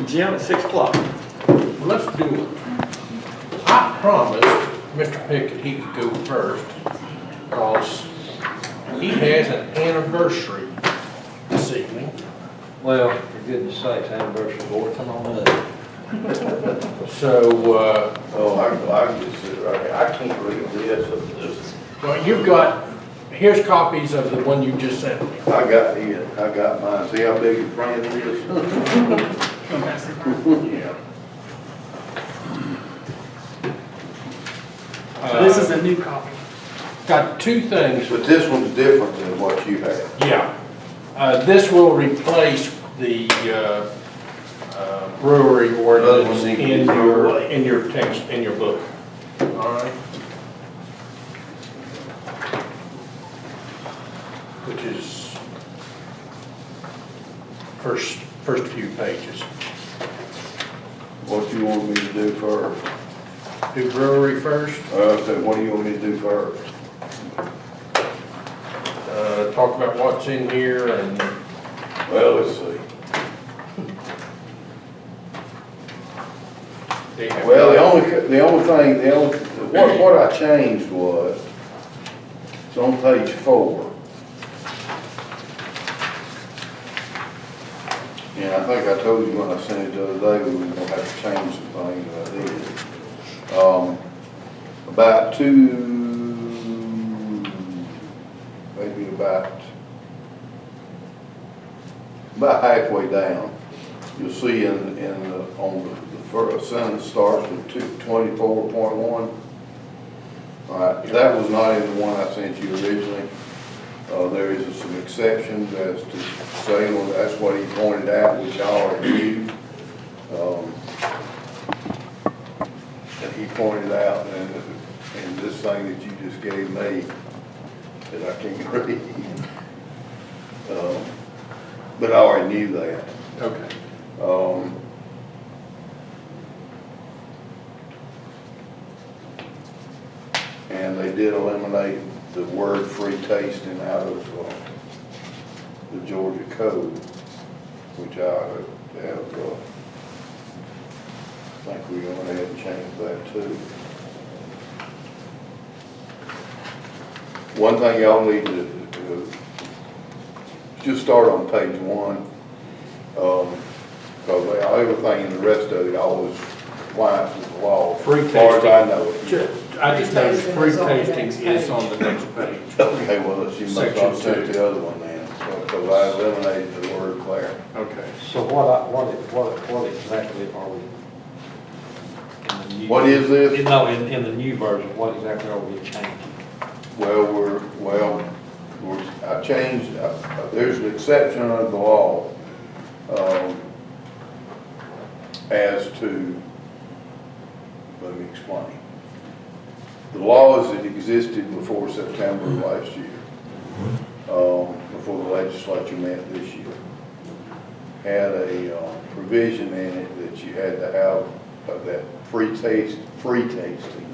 Jim at 6 o'clock. Let's do it. I promised Mr. Pickett he could go first because he has an anniversary this evening. Well, for goodness sakes, anniversary board, come on up. So, I can just sit right here. I can't read this. well, you've got, here's copies of the one you just sent me. I got mine. See how big your friend is? Yeah. This is a new copy. Got two things. But this one's different than what you have. Yeah. This will replace the brewery ordinance in your text, in your book. All right? Which is first few pages. What you want me to do first? Do brewery first, I said, what do you want me to do first? talk about what's in here and, Well, let's see. they have. Well, the only thing, what I changed was, it's on page 4. And I think I told you when I sent it the other day, we were gonna have to change some things, and I did. About maybe about halfway down, you'll see on the first sentence starts with 24.1. All right, that was not in the one I sent you originally. There is some exceptions as to say, well, that's what he pointed out, which I already knew. And he pointed out, and this thing that you just gave me, that I can't read. But I already knew that. Okay. And they did eliminate the word free tasting out of the Georgia code, which I think we're going to have to change that too. One thing y'all need to just start on page 1, because everything in the rest of it always lines with the law. Free as far as I know. I just noticed free tasting is on the next page. Okay, well, she must have sent the other one then, because I eliminated the word Claire. Okay. So what exactly are we? in the new- What is this? No, in the new version, what exactly are we changing? I changed, there's an exception under the law, as to, let me explain. The laws that existed before September of last year, before the legislature met this year, had a provision in it that you had to have that free tasting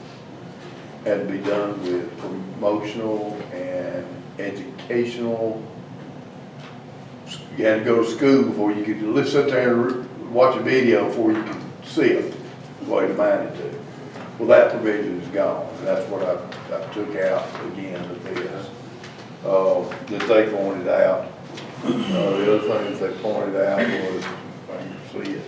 had to be done with promotional and educational. You had to go to school before you could sit there and watch a video before you could see it, the way the mind to. Well, that provision is gone, and that's what I took out again with this, that they pointed out. The other things they pointed out was, if I can see it.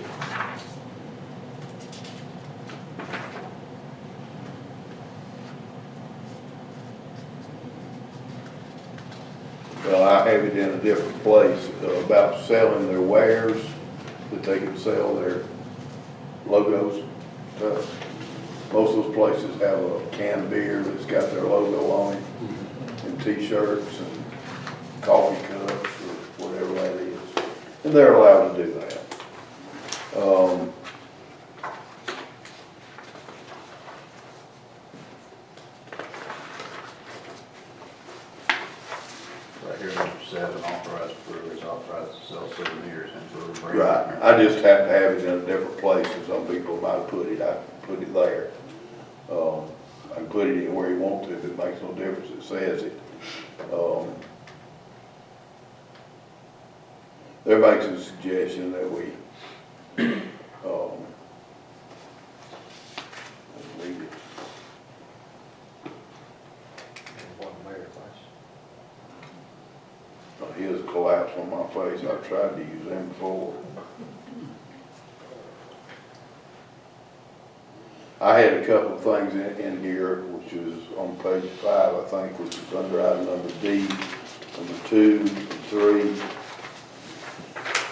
Well, I have it in a different place, about selling their wares, that they can sell their logos, stuff. Most of those places have a can of beer that's got their logo on it, and t-shirts and coffee cups or whatever that is. And they're allowed to do that. Right here, number 7, authorized breweries authorized to sell souvenirs and brewery brand. Right, I just happen to have it in a different place, and some people might put it, I put it there. I can put it anywhere you want to, if it makes no difference, it says it. They're making a suggestion that we on my face. I've tried to use them before. I had a couple of things in here, which is on page 5, I think, which is under item number D, number 2 and 3,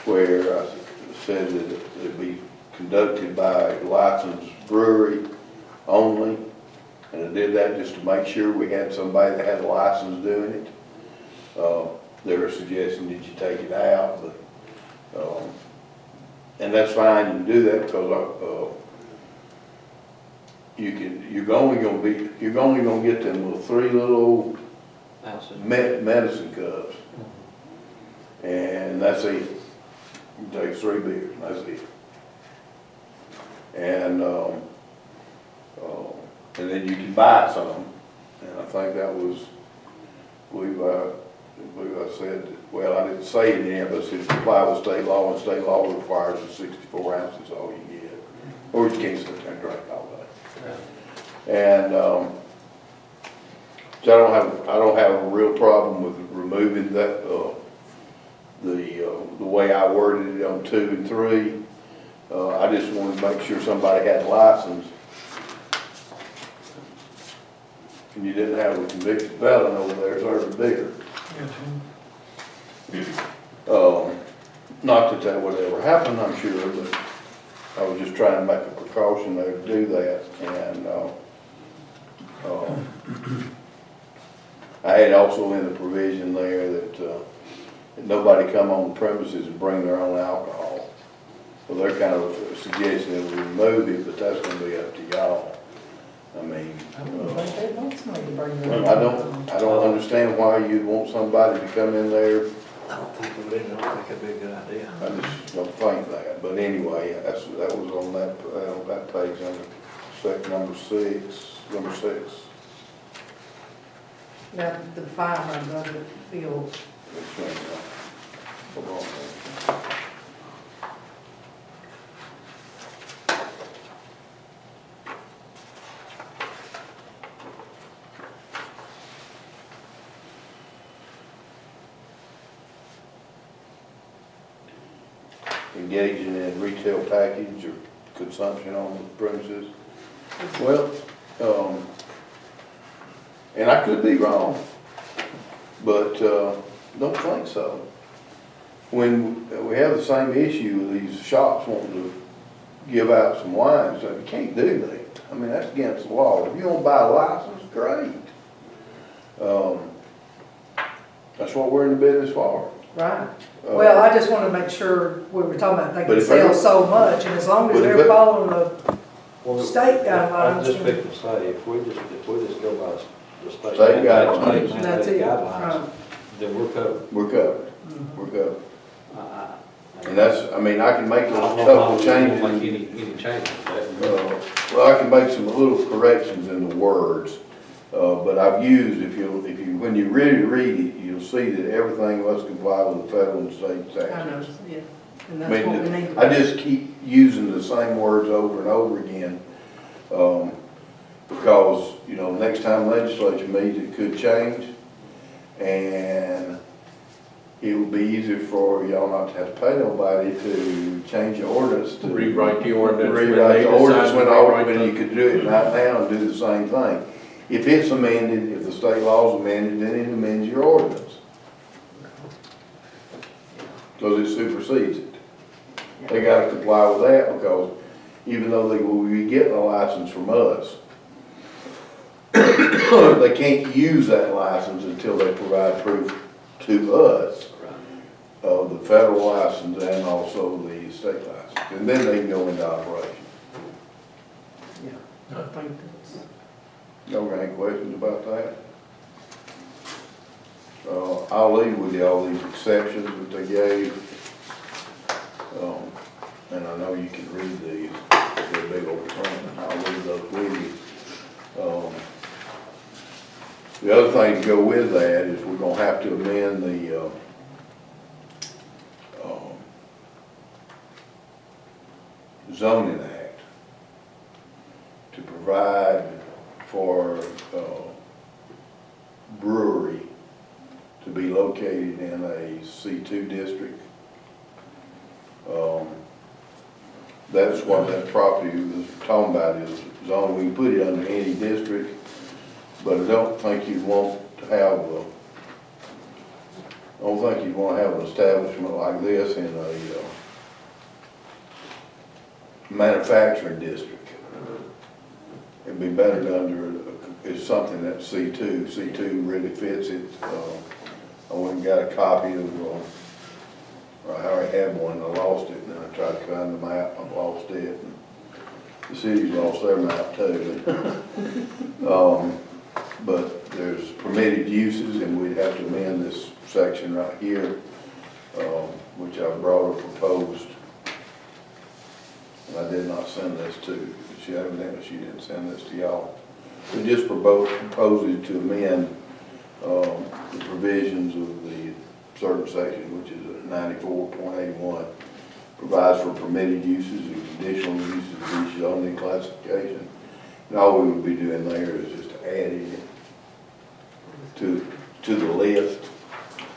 where I said that it be conducted by a licensed brewery only. And I did that just to make sure we had somebody that had a license doing it. They were suggesting that you take it out, but, and that's fine, you can do that because, you're only gonna get them little 3 little medicine cups. And that's it. You take 3 beers, and that's it. And then you can buy some, and I think that was, I believe I said, well, I didn't say it in there, but it said comply with state law, and state law requires that 64 ounces all you get. Or you can't sit there and drink all day. And, so I don't have a real problem with removing that, the way I worded it on 2 and 3. I just wanted to make sure somebody had a license. And you didn't have a convicted felon over there serving beer. Not that would ever happen, I'm sure, but I was just trying to make a precaution there to do that. And I had also in the provision there that nobody come on the premises and bring their own alcohol. Well, they're kind of suggesting that we remove it, but that's going to be up to y'all. I mean, I don't understand why you'd want somebody to come in there. I don't think it would, I don't think it'd be a good idea. I just don't think that. But anyway, that was on that page under number 6. Now, the fireman doesn't feel, Hold on a minute. Engaging in retail package or consumption on the premises. Well, and I could be wrong, but don't think so. When we have the same issue with these shops wanting to give out some wine, so you can't do that. I mean, that's against the law. If you don't buy a license, great. That's what we're in the business for. right. Well, I just wanted to make sure we were talking about they But can if sell they- so much, and as long as But if they're it- following the Well, state I'm guidelines. just fixing to say, if we just go by the state. State guidelines. mandated That's it, guidelines, right. then we're covered. We're covered. Mhm. We're covered. I And that's, I mean, I can make a don't know couple how we changes. can make any changes. Well, I can make some little corrections in the words, but I've used, when you really read it, you'll see that everything must comply with the federal and state I know, statutes. yeah, and I that's what we mean, need. I just keep using the same words over and over again, because, next time legislature meets, it could change, and it would be easier for y'all not to have to pay nobody to change the ordinance to. Rewrite the ordinance. when Rewrite they the ordinance decide when to all, rewrite when the- you could do it right now and do the same thing. If it's amended, if the state law's amended, then it amends your ordinance. Because it supersedes it. They gotta comply with that, because even though they will be getting a license from us, they can't use that license until they provide proof to us of the federal license and also the state license. And then they can go into operation. Yeah, I think that's. Y'all got any questions about that? I'll leave with you all these exceptions that they gave. And I know you can read these, they're big old print, I'll leave those with you. The other thing to go with that is we're gonna have to amend the, zoning act to provide for brewery to be located in a C2 district. That's what that property was talking about is zone. We can put it under any district, but I don't think you'd want to have I don't think you'd want to have an establishment like this in a manufacturing district. It'd be better under, it's something that's C2. C2 really fits it. I went and got a copy of, I already had one, I lost it, and then I tried to find the map, I lost it. And the city's lost their map too. But there's permitted uses, and we'd have to amend this section right here, which I brought a proposed. And I did not send this to, she evidently she didn't send this to y'all. We just proposed it to amend the provisions of the certain section, which is 94.81, provides for permitted uses and conditional uses of each zoning classification. And all we would be doing there is just adding it to the list.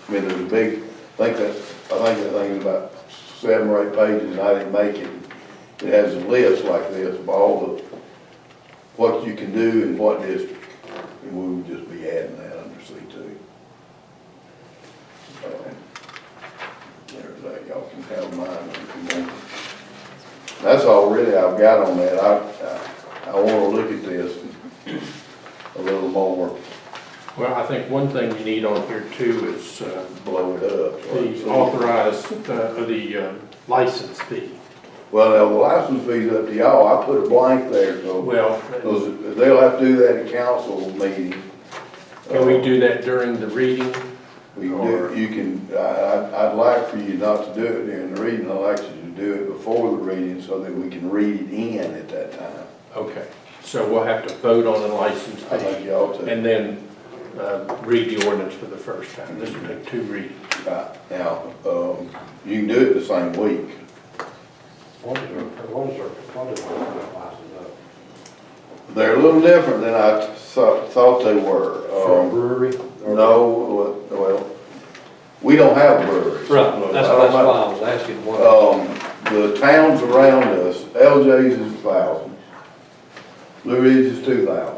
I mean, there's a big, I think that thing's about 7 or 8 pages, and I didn't make it. It has a list like this of all the, what you can do in what district, and we would just be adding that under C2. There's that, y'all can have mine if you want. That's all really I've got on that. I want to look at this a little more. Well, I think one thing you need on here too is Blow it up. the authorized, the license fee. Well, now, the license fee's up to y'all. I put a blank there, so Well, they'll have to do that at council meeting. can we do that during the reading? We can do, you can, I'd like for you not to do it during the reading. I'd like you to do it before the reading so that we can read it in at that time. Okay, so we'll have to vote on the license I think fee you ought to. and then read the ordinance for the first time. This will take 2 readings. Now, you can do it the same week. What is our license up? They're a little different than I thought they were. For a brewery? No, well, we don't have breweries. Right, that's why I was asking what. The towns around us, LJ's is 1,000. Blue Ridge is 2,000.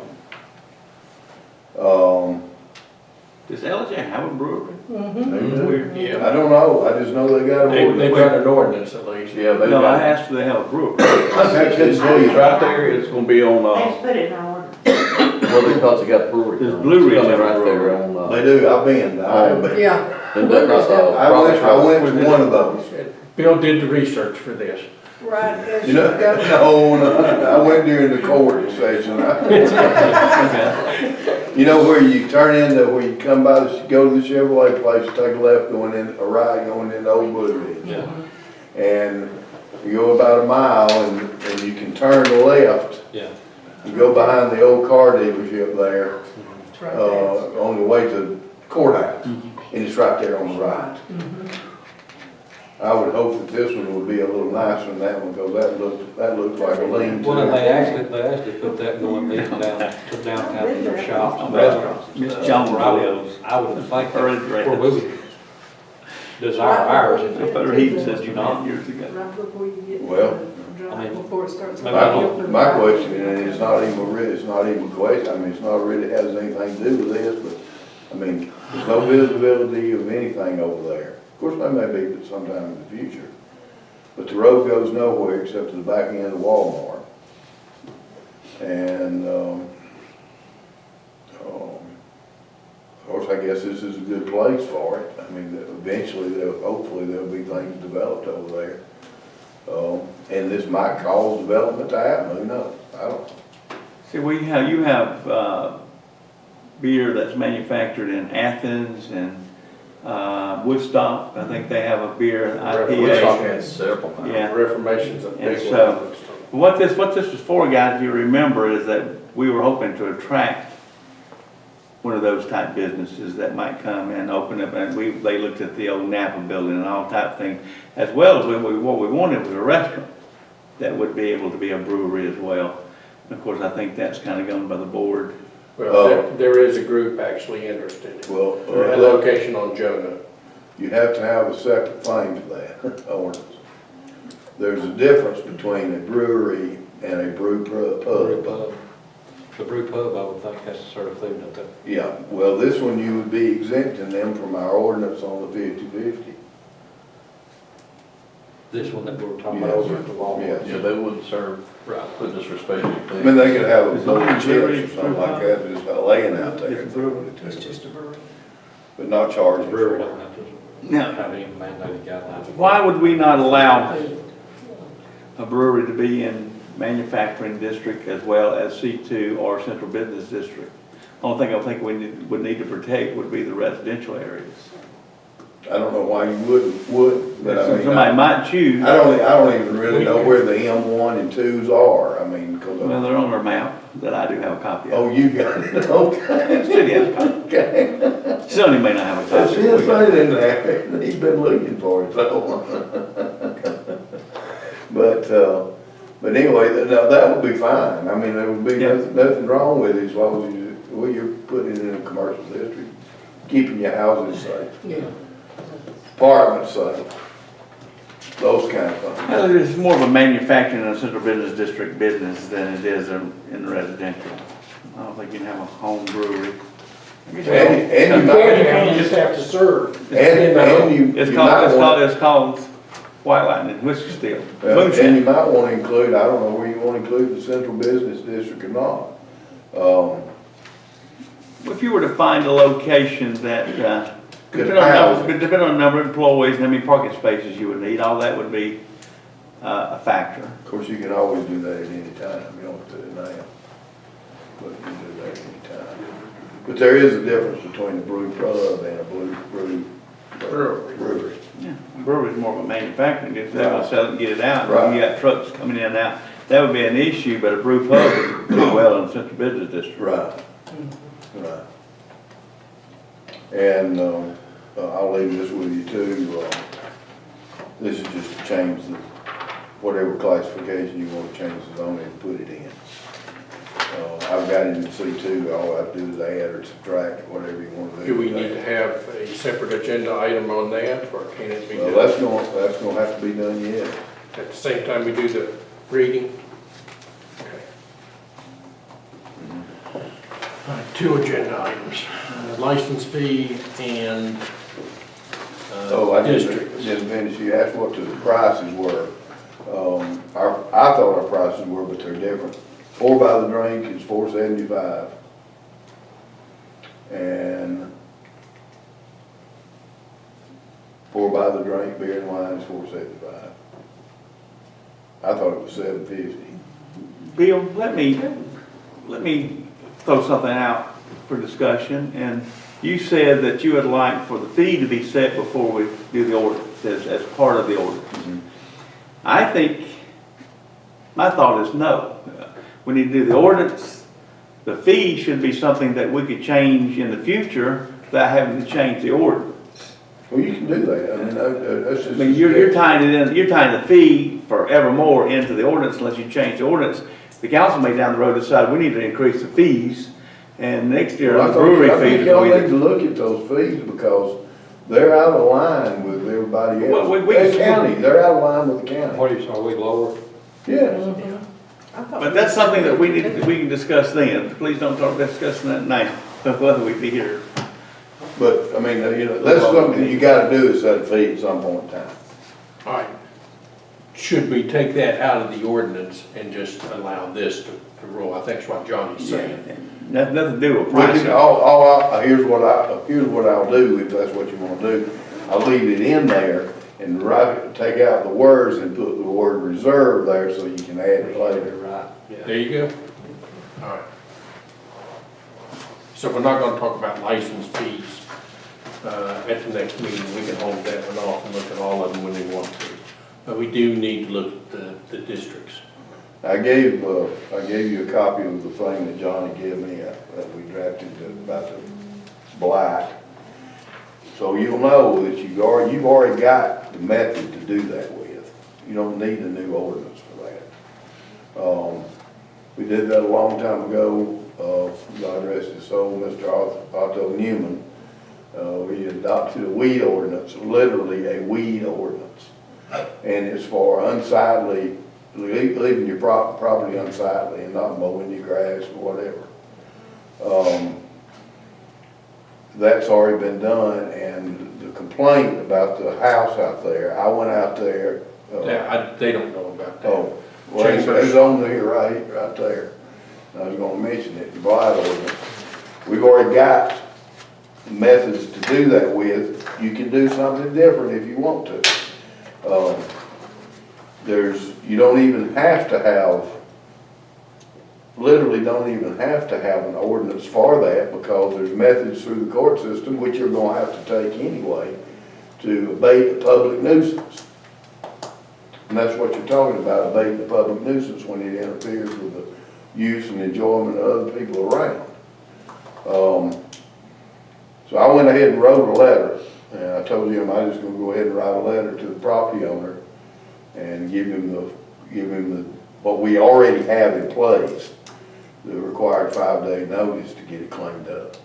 Does LJ have a brewery? Yeah. I don't know, I just know they got a They've ordinance. got an ordinance at least. Yeah, they No, I got, asked if they have a brewery. I couldn't tell you. it's right there, it's gonna be on, Let's put it in our order. well, because they got brewery. There's Blue Ridge Coming have a right brewery. there on, They do, I've been, Yeah. and they're not, I went to one of those. Bill did the research for this. Right, as You you know, go. no, I went during the court session. You know where you turn into, where you come by, go to the Chevrolet place, take a left going in, a right going into Old Blue Ridge. Yeah. And you go about a mile and you can turn left. Yeah. You go behind the old car dealership there, It's right there. on the way to the courthouse. And it's right there on the right. I would hope that this one would be a little nicer than that one, because that looked like a lean-to. Well, they actually put that going even down to downtown in their shops and restaurants. Miss Jones lives. I would think Her that's address. where we would desire ours if They it put her heat says you not years ago. Right before you get. Well, I mean, Before it starts. My question, and it's not even a question, I mean, it's not really has anything to do with this, but, I mean, there's no visibility of anything over there. Of course, there may be sometime in the future, but the road goes nowhere except to the back end of Walmart. And, of course, I guess this is a good place for it. I mean, eventually, hopefully there'll be things developed over there. And this might cause development to happen, who knows? I don't know. See, you have beer that's manufactured in Athens and Woodstock. I think they have a beer Woodstock IPA. has several. Yeah. Reformation's a And big so- one. What this was for, guys, if you remember, is that we were hoping to attract one of those type businesses that might come and open up, and they looked at the old Napa building and all type of things, as well as what we wanted was a restaurant that would be able to be a brewery as well. And of course, I think that's kind of gone by the board. Well, there is a group actually interested. Well, A location on Jonah. you have to have a separate thing for that ordinance. There's a difference between a brewery and a brew pub. The brew pub, I would think, has to serve food, don't they? Yeah, well, this one you would be exempting them from our ordinance on the 50/50. This one that we were talking about Yes. over at the Walmart. Yes. Yeah, they wouldn't serve, put this for special I things. mean, they could have a Is it bowl a of brewery chips or something like that, just laying out there. It's a brewery. It's just a brewery. But not The charging brewery for it. don't have to No. have any mandated guidelines. Why would we not allow a brewery to be in manufacturing district as well as C2 or central business district? Only thing I think we would need to protect would be the residential areas. I don't know why you would, but I mean. Somebody might choose, I don't even really know where the M1 and 2s are, I mean, because. well, they're on our map that I do have a copy of. Oh, you got it, okay. City has a copy. Okay. Sonny may not have a That's copy. his thing in there, he's been looking for it, though. But anyway, that would be fine, I mean, there would be Yeah. nothing wrong with it as long as you're putting it in a commercial district, keeping your houses safe, Yeah. apartments safe, those kind of things. Well, it's more of a manufacturing and central business district business than it is in residential. I don't think you can have a home brewery. I guess you And you You might, can't, you just have to serve. and you It's might want. it's called White Lightning Whiskey Still. And Moonshine. you might want to include, I don't know where you want to include the central business district or not. If you were to find a location that, Could depending house on the number of employees and how many parking spaces you would need, all that would be a factor. Of course, you can always do that at any time, you don't have to do it now. But you can do that at any time. But there is a difference between a brew pub and a brewery. Yeah, brewery's more of a manufacturing, if they're gonna Right. sell it and get it out, Right. and you got trucks coming in and out, that would be an issue, but a brew pub would do well in the central business district. Right, right. And, I'll leave this with you too, this is just to change whatever classification you want to change the zoning and put it in. I've got it in C2, all I have to do is add or subtract, whatever you want to do. Do we need to have a separate agenda item on that, or can it be Well, done that's gonna have to be done yet. at the same time we do the reading? Okay. All right, 2 agenda items, license fee and Oh, I districts. didn't finish, you asked what the prices were. I thought our prices were, but they're different. 4 by the drink is $4.75. And 4 by the drink, beer and wine is $4.75. I thought it was $7.50. Bill, let me throw something out for discussion, and you said that you would like for the fee to be set before we do the ordinance, as part of the ordinance. I think, my thought is no. We need to do the ordinance. The fee should be something that we could change in the future without having to change the ordinance. Well, you can do that, I mean, that's I just. mean, you're tying it in, you're tying the fee forevermore into the ordinance unless you change the ordinance. The council may down the road decide we need to increase the fees, and next year Well, the brewery I fees think are y'all going need to. to look at those fees because they're out of line with everybody else. Well, we- The county, they're out of line with the county. What are we lower? Yes. But that's something that we can discuss then. Please don't start discussing that now, whether we be here. But, I mean, that's something you gotta do is set a fee at some point in time. All right. Should we take that out of the ordinance and just allow this to roll? I think that's what Johnny's saying. Nothing to do with We can, pricing. here's what I'll do, if that's what you wanna do. I'll leave it in there and take out the words and put the word reserve there so you can add it later. Right, yeah. There you go. All right. So we're not gonna talk about license fees at the next meeting. We can hold that one off and look at all of them when they want to. But we do need to look at the districts. I gave you a copy of the thing that Johnny gave me that we drafted about the black. So you'll know that you've already got the method to do that with. You don't need a new ordinance for that. We did that a long time ago. God rest his soul, Mr. Otto Newman, we adopted a weed ordinance, literally a weed ordinance. And it's for unsightly, leaving your property unsightly and not mowing your grass or whatever. That's already been done, and the complaint about the house out there, I went out there. They don't know about that. Oh, well, it's on there, right there. I was gonna mention it, the blight ordinance. We've already got methods to do that with. You can do something different if you want to. You don't even have to have, literally don't even have to have an ordinance for that, because there's methods through the court system, which you're gonna have to take anyway, to abate the public nuisance. And that's what you're talking about, abating the public nuisance when it interferes with the use and enjoyment of other people around. So I went ahead and wrote a letter, and I told him I was just gonna go ahead and write a letter to the property owner and give him what we already have in place, the required 5-day notice to get it cleaned up.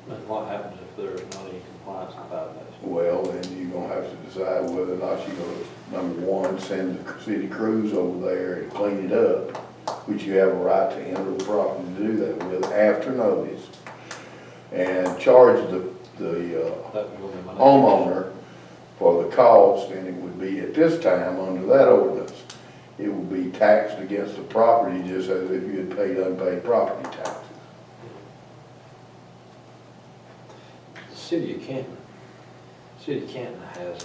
And what happens if there's not any compliance in 5 days? Well, then you're gonna have to decide whether or not you're gonna, number one, send the city crews over there and clean it up, which you have a right to enter the property to do that with after notice, and charge the homeowner for the cost, and it would be at this time, under that ordinance, it would be taxed against the property just as if you had paid unpaid property taxes. The city of Canton has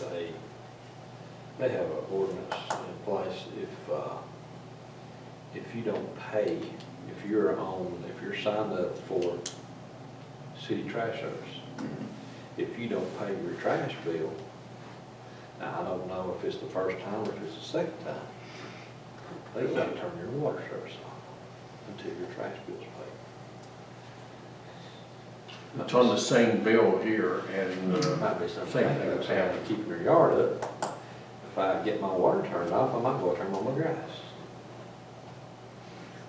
they have an ordinance in place if you don't pay, if you're signed up for city trash service, if you don't pay your trash bill, now I don't know if it's the first time or if it's the second time, they won't turn your water service off until your trash bill's paid. It's on the same bill here, and Might be something same thing that's that's happening to keep your yard up. If I get my water turned off, I might go turn on my grass.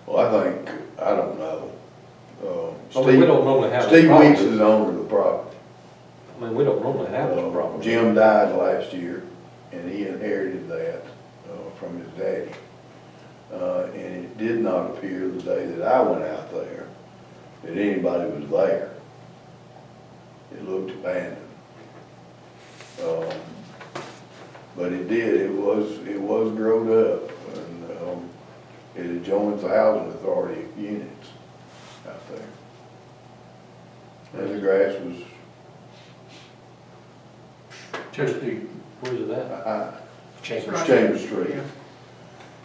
Well, I don't know. I mean, we don't normally have. Steve this Weeks problem. is owner of the property. I mean, we don't normally have this problem. Jim died last year, and he inherited that from his daddy. And it did not appear the day that I went out there that anybody was there. It looked abandoned. But it did, it was growed up, and it adjoins the housing authority units out there. And the grass was just the Where's it at? Chambers. Chambers Street.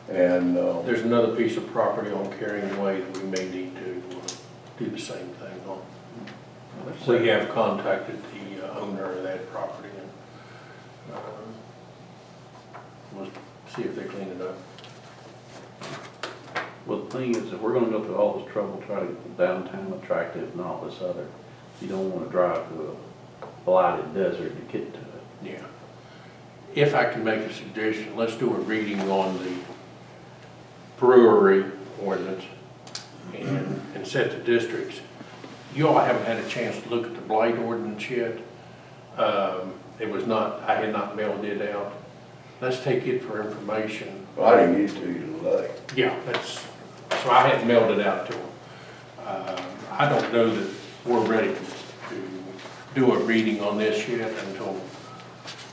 And, There's another piece of property on Carrying Way that we may need to do the same thing on. We have contacted the owner of that property, and we'll see if they clean it up. Well, the thing is, if we're gonna go through all this trouble, try to get the downtown attractive and all this other, you don't wanna drive through a blighted desert to get to it. Yeah. If I can make a suggestion, let's do a reading on the brewery ordinance and set the districts. You all haven't had a chance to look at the blight ordinance yet. It was not, I had not mailed it out. Let's take it for information. I didn't get to you today. Yeah, so I hadn't mailed it out to them. I don't know that we're ready to do a reading on this yet until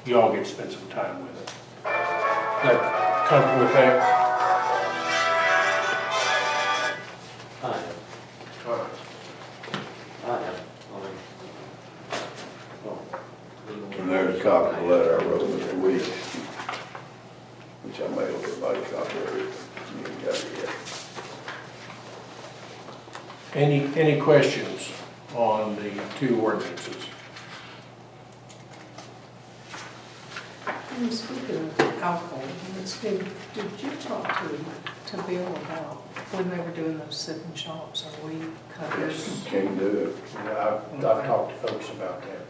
y'all get to spend some time with it. That comfortable with that? I am. All right. And there's a copy of the letter I wrote Mr. Weeks, which I mailed everybody a copy of it. You ain't got it yet. Any questions on the two ordinances? Speaking of alcohol, did you talk to Bill about when they were doing those sipping shops, or we cut those? Can't do it. Yeah, I've talked to folks about that.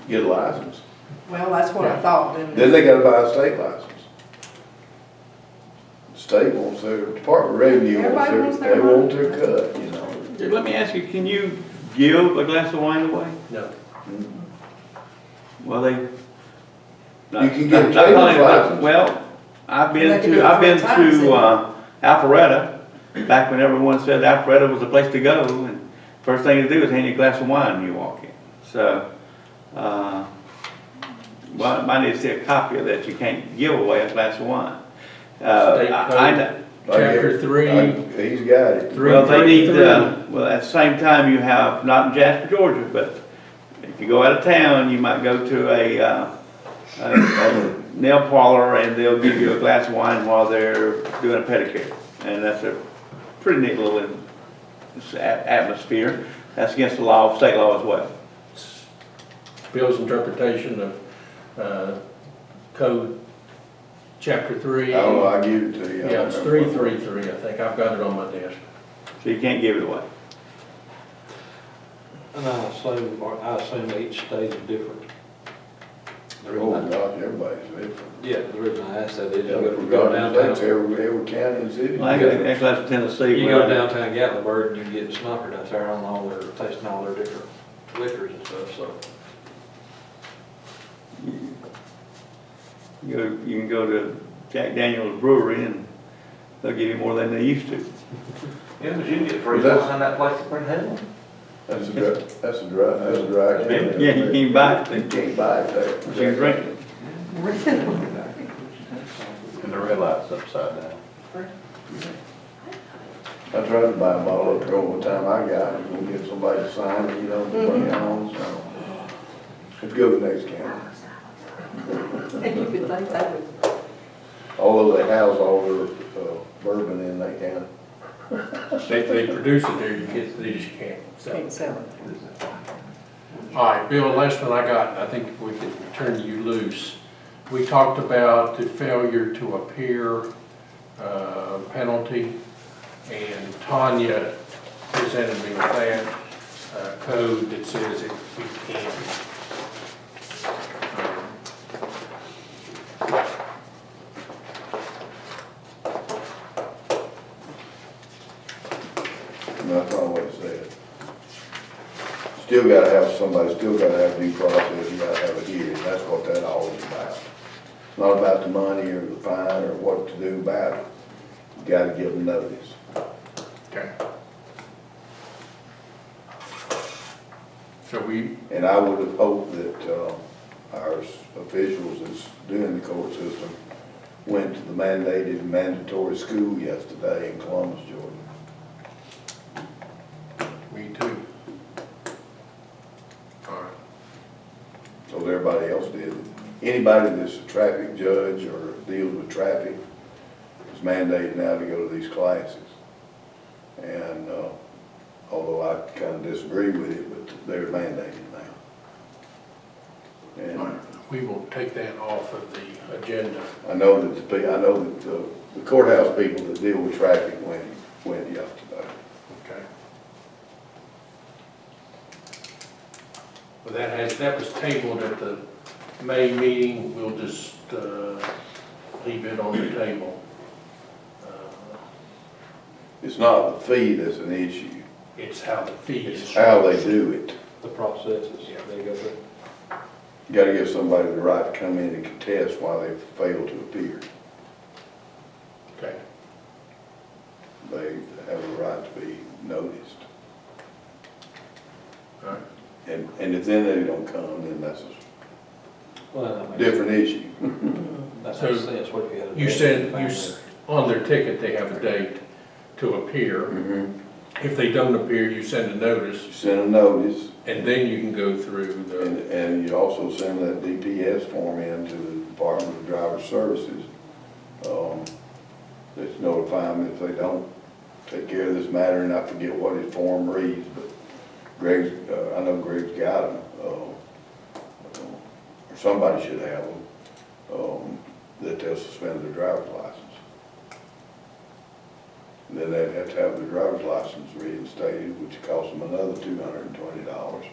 Get a license. Well, that's what I thought, Then they gotta buy a state license. state wants their, Department of Revenue Everybody wants wants their, their they want money. their cut, you know. Let me ask you, can you give a glass of wine away? No. Well, they. You can get a Not table calling it- license. Well, I've They been can do it I've for been a time, see? to, Alpharetta, back when everyone said Alpharetta was the place to go, and first thing to do is hand you a glass of wine when you walk in. So, well, I need to see a copy of that, you can't give away a glass of wine. State I know. Chapter 3. He's got it. Well, they need, 333. well, at the same time, you have, not in Jasper, Georgia, but if you go out of town, you might go to a nail parlor and they'll give you a glass of wine while they're doing a pedicure. And that's a pretty neat little atmosphere. That's against the law, state law as well. Bill's interpretation of code chapter 3. I don't know, I give it to you. I Yeah, don't it's remember what- 333, I think. I've got it on my desk. So you can't give it away. And I assume each state is different. Oh, God, everybody's different. Yeah, the reason I asked that is you Yeah, go regardless, that's downtown, every county and city. Like, actually, that's Tennessee. you where- go downtown Gatlinburg and you get snockered out there on all their, tasting all their different liquors and stuff, so. You can go to Jack Daniel's Brewery and they'll give you more than they used to. Yeah, but you can get free That's- wine in that place in Helen. That's a dry county. Yeah, you can't buy it. You can't buy it there. But you can drink it. And the red light's upside down. I tried to buy a bottle up there all the time I got it, and get somebody to sign it, you know, to bring it on, so. Let's go to the next county. And you could think that would, Although they house all their bourbon in that county. They produce it there, they just can't sell can't it. sell it. All right, Bill, last one I got, I think we can turn you loose. We talked about the failure to appear penalty, and Tanya presented me with that code that says it can. And that's not what it said. Still gotta have somebody, still gotta have due process, you gotta have a hearing, that's what that all is about. Not about the money or the fine or what to do about it. You gotta give them notice. Okay. So we, And I would have hoped that our officials that's doing the court system went to the mandated mandatory school yesterday in Columbus, Georgia. me too. All right. So everybody else did. Anybody that's a traffic judge or deals with traffic is mandated now to go to these classes. And although I kind of disagree with it, but they're mandated now. All And right. We will take that off of the agenda. I know that the courthouse people that deal with traffic went yesterday. Okay. Well, that was tabled at the May meeting, we'll just leave it on the table. It's not the fee that's an issue, It's how the fee is. it's how they do it. The processes, they go through. You gotta give somebody the right to come in and contest why they failed to appear. Okay, They have a right to be noticed. all right. And if then they don't come, then that's Well, a that makes, different issue. that So, makes sense, what if you had a. You said, on their ticket, they have a date to appear. If they don't appear, you send a notice, You send a notice, and then you can go through the, and you also send that DPS form in to the Department of Driver Services. That's notify them if they don't take care of this matter, and I forget what his form reads, but Greg's, I know Greg's got them, or somebody should have them, that they'll suspend their driver's license. And then they'd have to have their driver's license reinstated, which costs them another $220,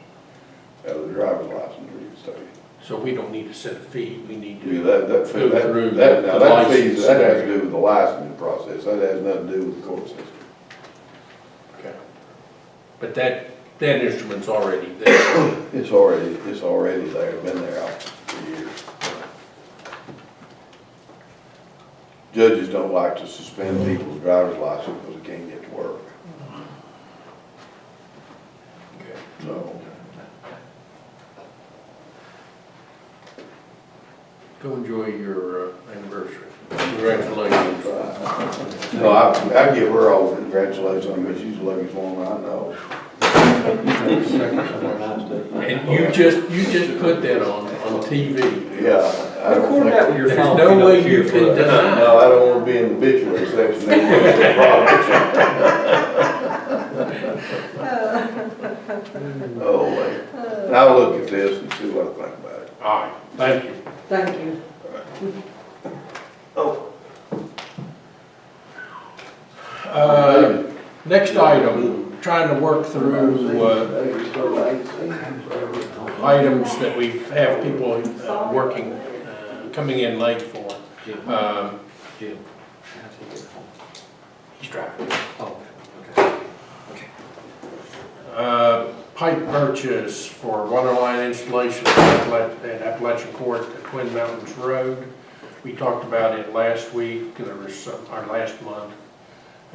have their driver's license reinstated. So we don't need to set a fee, we need Yeah, to, that, Go through now, the that fees, license. that has to do with the licensing process, that has nothing to do with the court system. okay. But that instrument's already there. It's already there, been there out for years. Judges don't like to suspend people's driver's license because they can't get to work, Okay. so. Go enjoy your anniversary. Congratulations. No, I give her all the congratulations, but she's the luckiest woman I know. And you just put that on TV. Yeah. I don't Record think- that with your There's phone. no if you way don't you care can for us. deny. No, I don't wanna be in the obituary section. That's the problem. Oh, wait. I'll look at this and see what I think about it. All right, thank you. Thank you. Next item, trying to work through, items that we have people, working, coming in late for. Jim. He's driving. Oh, Pipe purchase for water line installation at Appalachian Court at Twin Mountains Road. We talked about it last week, there was some, or last month,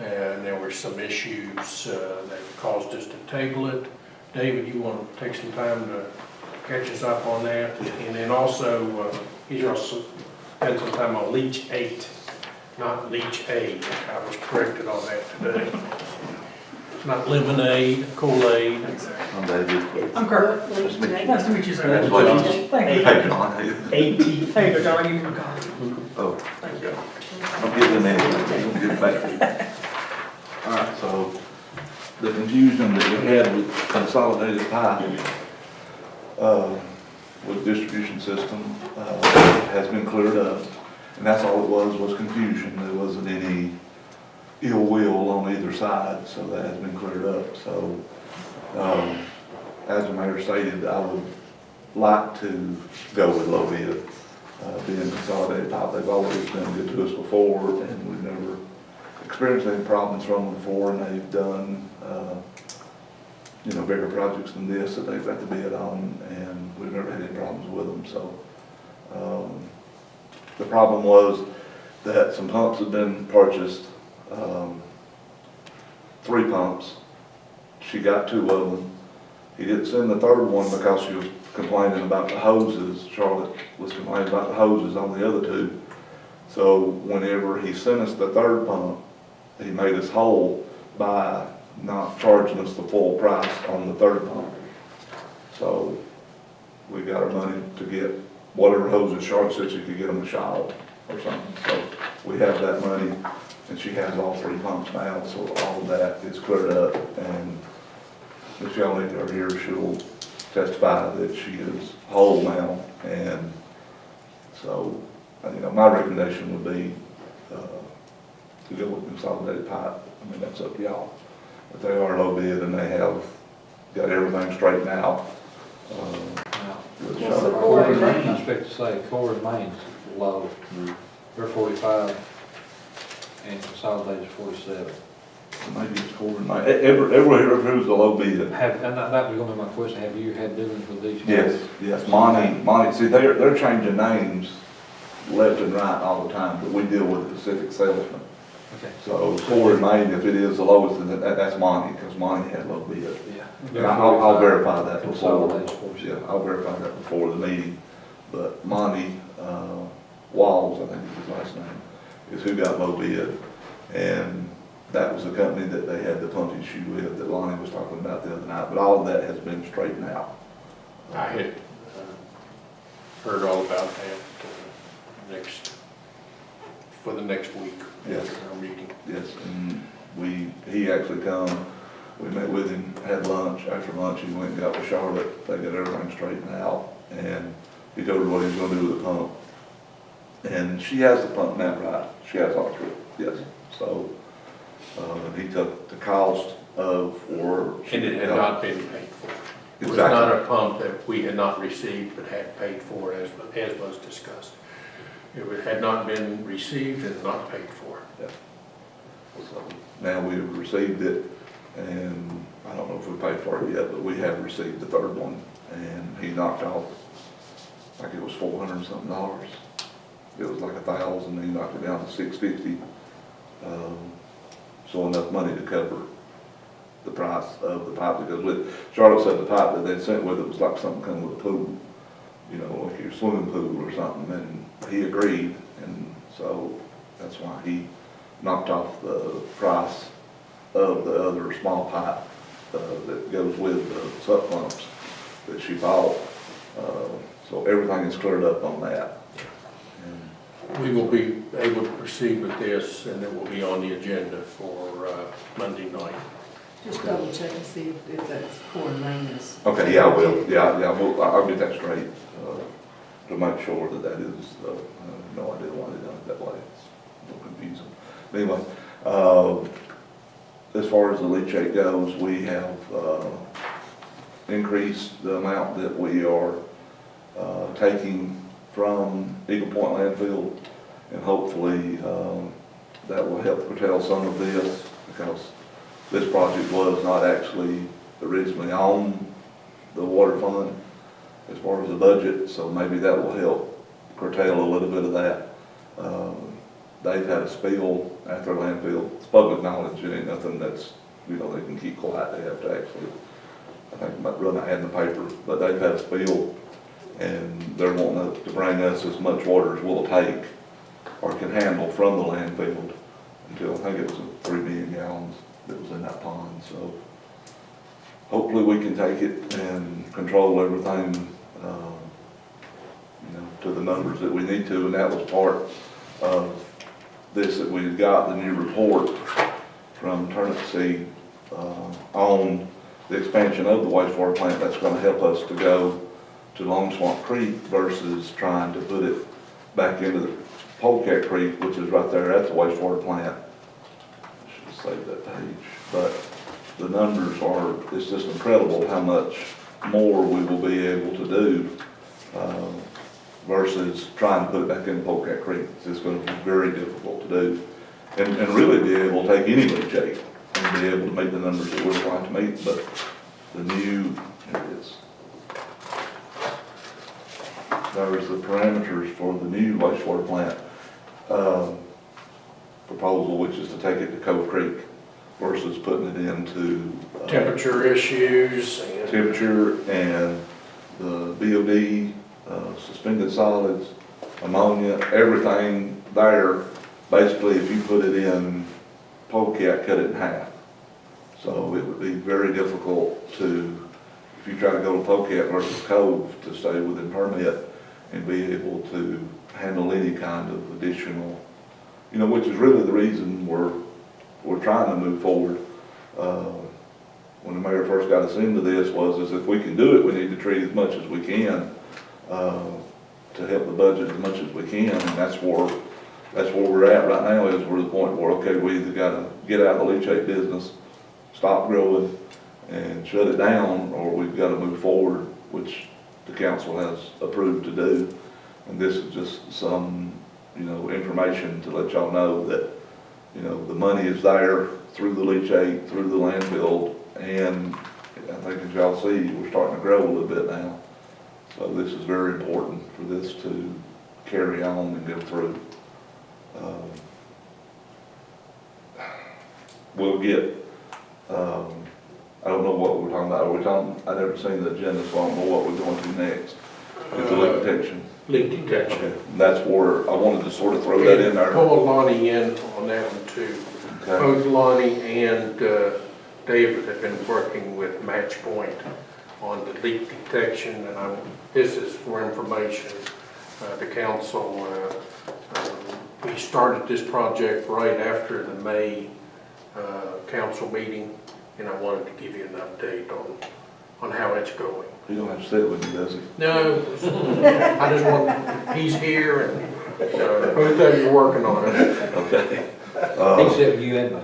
and there were some issues that caused us to table it. David, you want to take some time to catch us up on that? And then also, he's also spend some time on Leach 8, not Leach Aid. I was corrected on that today. It's not lemonade, Kool-Aid. I'm David. I'm Kurt. Nice to meet you. Nice to meet you, sir. Congratulations. Thank you. Hey, John, how you? AT. There you go, John, I give you a copy. Oh, Thank you. I'm getting in there, I'm getting back to you. All right, so the confusion that we had with consolidated pipe, with distribution system, has been cleared up. And that's all it was confusion. There wasn't any ill will on either side, so that has been cleared up. So, as the mayor stated, I would like to go with low bid, being consolidated pipe. They've always been good to us before, and we've never experienced any problems from them before, and they've done, bigger projects than this that they've got the bid on, and we've never had any problems with them. So, the problem was that some pumps had been purchased, 3 pumps. She got 2 of them. He didn't send the third one because she was complaining about the hoses. Charlotte was complaining about the hoses on the other 2. So whenever he sent us the third pump, he made us whole by not charging us the full price on the third pump. So we got our money to get whatever hoses Charlotte said she could get them a shop or something. So we have that money, and she has all 3 pumps now, so all of that is cleared up. And Ms. Young over here, she'll testify that she is whole now. And so, my recommendation would be to go with consolidated pipe. I mean, that's up to y'all. But they are low bid, and they have got everything straightened out. With What's the Charlotte. Core and main, I expect to say, core and main's low. They're 45, and consolidated 47. Maybe it's Core and Main. Everywhere who's the low bid. And that was gonna be my question, have you had dealings with these guys? Yes, Monty, see, they're changing names left and right all the time, but we deal with Pacific Salesman. Okay. So Core and Main, if it is the lowest, then that's Monty, because Monty had low bid. Yeah. And I'll verify that before. Consolidated 47. Yeah, I'll verify that before the meeting. But Monty, Walls, I think is his last name, is who got low bid. And that was the company that they had the pump issue with that Lonnie was talking about the other night. But all of that has been straightened out. I had heard all about that for the next week. Yes. After our meeting. Yes, and he actually come, we met with him, had lunch. After lunch, he went and got with Charlotte. They got everything straightened out, and he told her what he was gonna do with the pump. And she has the pump now, right? She has all 3, yes. So, he took the cost of, or. And it had not been paid for. It was not a pump that we had not received but had paid for as was discussed. Had not been received and not paid for. So now we've received it, and I don't know if we paid for it yet, but we have received the third one, and he knocked off, like it was $400 and something. It was like $1,000, he knocked it down to $650. So enough money to cover the price of the pipe that goes with it. Charlotte said the pipe that they sent with it was like something coming with a pool, you know, like your swimming pool or something, and he agreed, and so that's why he knocked off the price of the other small pipe that goes with the sub pumps that she bought. So everything is cleared up on that. And We will be able to proceed with this, and it will be on the agenda for Monday night. Just double check and see if that's core maintenance. okay, yeah, I will. Yeah, I'll get that straight to make sure that that is. No idea why they done it that way. It's a little confusing. But anyway, as far as the leachate goes, we have increased the amount that we are taking from Eagle Point landfill, and hopefully that will help curtail some of this, because this project was not actually originally on the water fund as far as the budget, so maybe that will help curtail a little bit of that. They've had a spill at their landfill. It's public knowledge. It ain't nothing that's, you know, they can keep quiet. They have to actually, I think, run an ad in the paper, but they've had a spill, and they're wanting to bring us as much water as we'll take or can handle from the landfill until, I think it was 3 million gallons that was in that pond. So hopefully we can take it and control everything, you know, to the numbers that we need to, and that was part of this that we've got, the new report from Turnip Seed on the expansion of the wastewater plant. That's going to help us to go to Long Swamp Creek versus trying to put it back into the Polecat Creek, which is right there at the wastewater plant. I should have saved that page. But the numbers are, it's just incredible how much more we will be able to do versus trying to put it back in Polecat Creek. It's going to be very difficult to do. And really be able to take any leachate and be able to make the numbers that we're trying to meet. But the new, here it is. There's the parameters for the new wastewater plant proposal, which is to take it to Cove Creek versus putting it into Temperature issues and temperature and the BOD, suspended solids, ammonia, everything there. Basically, if you put it in Polecat, cut it in half. So it would be very difficult to, if you try to go to Polecat versus Cove, to stay within permit and be able to handle any kind of additional, you know, which is really the reason we're trying to move forward. When the mayor first got us into this is if we can do it, we need to treat as much as we can to help the budget as much as we can, and that's where we're at right now. Is we're at the point where, okay, we either got to get out of the leachate business, stop growing, and shut it down, or we've got to move forward, which the council has approved to do. And this is just some, you know, information to let y'all know that, you know, the money is there through the leachate, through the landfill, and I think as y'all see, we're starting to grow a little bit now. So this is very important for this to carry on and go through. We'll get, I don't know what we're talking about. Are we talking, I've never seen the agenda, so I don't know what we're going to next. It's the leak detection. leak detection. Okay. And that's where I wanted to sort of throw that in there. Pull Lonnie in on that one too. Okay. Both Lonnie and David have been working with Match Point on the leak detection, and this is for information. The council, we started this project right after the May council meeting, and I wanted to give you an update on how it's going. You don't have to sit with me, does he? No, I just want, he's here, and both of you are working on it. Okay. Except you and me.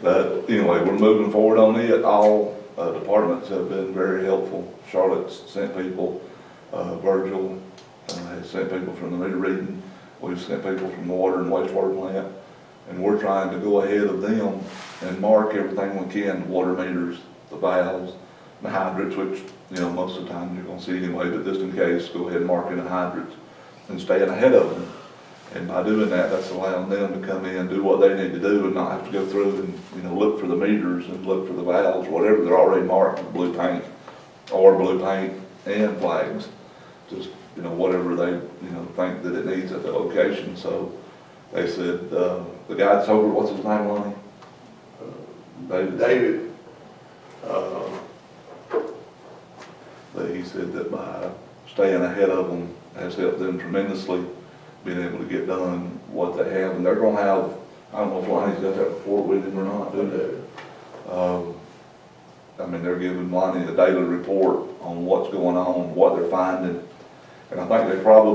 But anyway, anyway, we're moving forward on it. All departments have been very helpful. Charlotte's sent people, Virgil has sent people from the meter reading. We've sent people from the water and wastewater plant. And we're trying to go ahead of them and mark everything we can, the water meters, the valves, the hydrants, which, you know, most of the time you're gonna see anyway, but just in case, go ahead and mark in the hydrants and staying ahead of them. And by doing that, that's allowing them to come in, do what they need to do and not have to go through and, you know, look for the meters and look for the valves, whatever, they're already marked with blue paint or blue paint and flags. Just, you know, whatever they, you know, think that it needs at the location. So they said, the guy that's over, what's his name, Lonnie? David, He said that by staying ahead of them has helped them tremendously, being able to get done what they have. And they're gonna have, I don't know if Lonnie's got that report with him or not, do they? I mean, they're giving Lonnie a daily report on what's going on, what they're finding. And I think they were a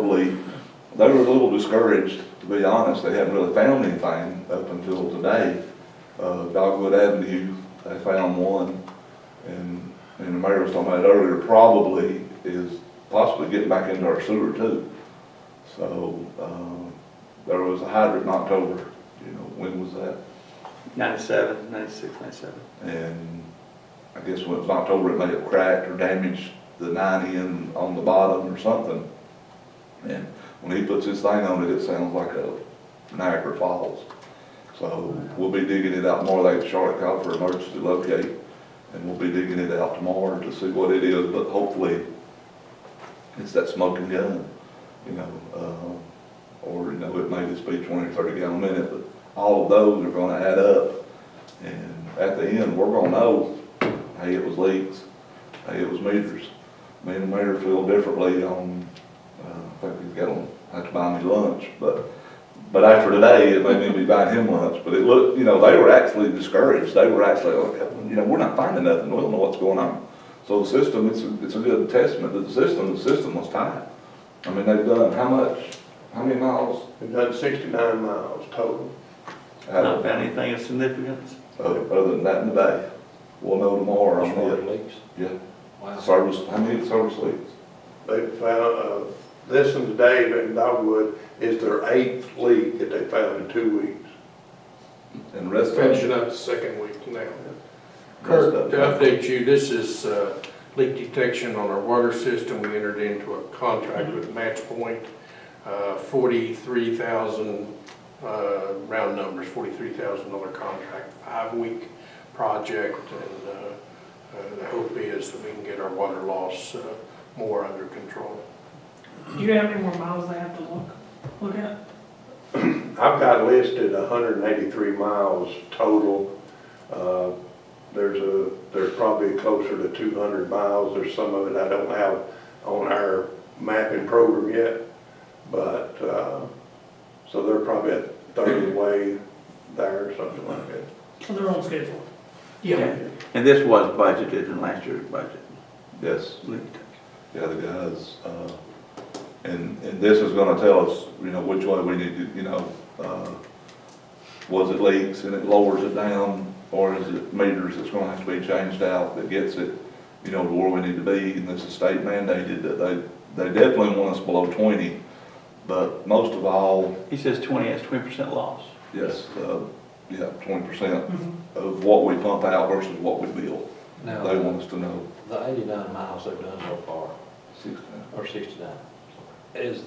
little discouraged, to be honest. They hadn't really found anything up until today. Dogwood Avenue, they found one, and the mayor was talking about it earlier, probably is possibly getting back into our sewer too. So, there was a hydrant in October, you know, when was that? 97, 96, 97. And I guess when it was October, it may have cracked or damaged the 9 in on the bottom or something. And when he puts his thing on it, it sounds like a Niagara Falls. So we'll be digging it out more. Like Charlotte called for emergency locate, and we'll be digging it out tomorrow to see what it is. But hopefully, it's that smoking gun, you know, or you know, it may just be 20 or 30 gallon a minute. But all of those are going to add up, and at the end, we're going to know, hey, it was leaks, hey, it was meters. Me and the mayor feel differently on. I think he's got to have to buy me lunch, but after today, it made me be buying him lunch. But it looked, you know, they were actually discouraged. They were actually like, you know, we're not finding nothing. We don't know what's going on. So the system, it's a good testament to the system. The system was tight. I mean, they've done how many miles? we've done 69 miles total. Not found anything of significance? Other than that in the day. We'll know tomorrow As far on as it. leaks. Yeah. Wow. Service, how many service leaks? They found, this one today in Dogwood is their 8th leak that they found in 2 weeks. And the rest of them? Finishing up the second week now. Kurt, to update you, this is leak detection on our water system. We entered into a contract with Match Point, 43,000, round numbers, $43,000 contract, 5-week project, and the hope is that we can get our water loss more under control. Do you know how many more miles they have to look at? I've got listed 183 miles total. There's probably closer to 200 miles. There's some of it I don't have on our mapping program yet, but, so they're probably a third of the way there or something like that. So they're on schedule. Yeah. And this was budgeted in last year's budget. Yes. Leak Yeah, the guys, and this is gonna tell us, you know, which way we need to, you know, was it leaks and it lowers it down, or is it meters that's gonna have to be changed out that gets it, you know, to where we need to be? And this is state mandated that they definitely want us below 20, but most of all, He says 20, that's 20% loss. yes, yeah, 20% of what we pump out versus what we build. Now, They want us to know. the 89 miles they've done so far, 60. or 69, is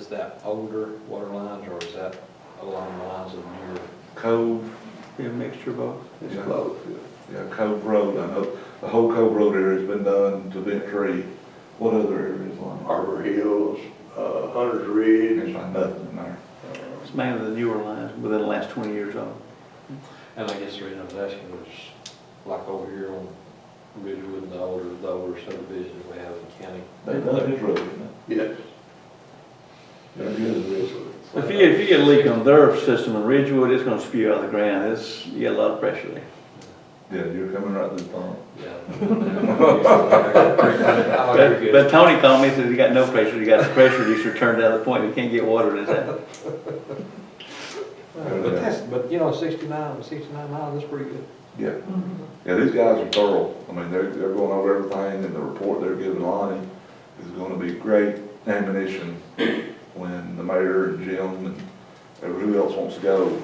that older water lines, or is that along the lines of newer? Cove, Be a mixture of both. it's both, yeah, Cove Road, I know, the whole Cove Road area's been done to Bent Tree. What other areas like? Arbor Hills, Hunter's Ridge. There's not nothing in there. It's mainly the newer lines within the last 20 years old. And I guess the reason I was asking was, like over here on Ridgewood and the older subdivisions we have in the county. They've done his road, isn't it? Yes. They're good. If you get a leak on their system in Ridgewood, it's gonna spew out of the ground. You get a lot of pressure there. Yeah, you're coming right through the pump. But Tony called me and said he got no pressure, he got the pressure reducer turned down to the point he can't get water in his house. But you know, 69 miles, that's pretty good. Yeah, yeah, these guys are thorough. I mean, they're going over everything, and the report they're giving Lonnie is gonna be great ammunition when the mayor and Jim and who else wants to go,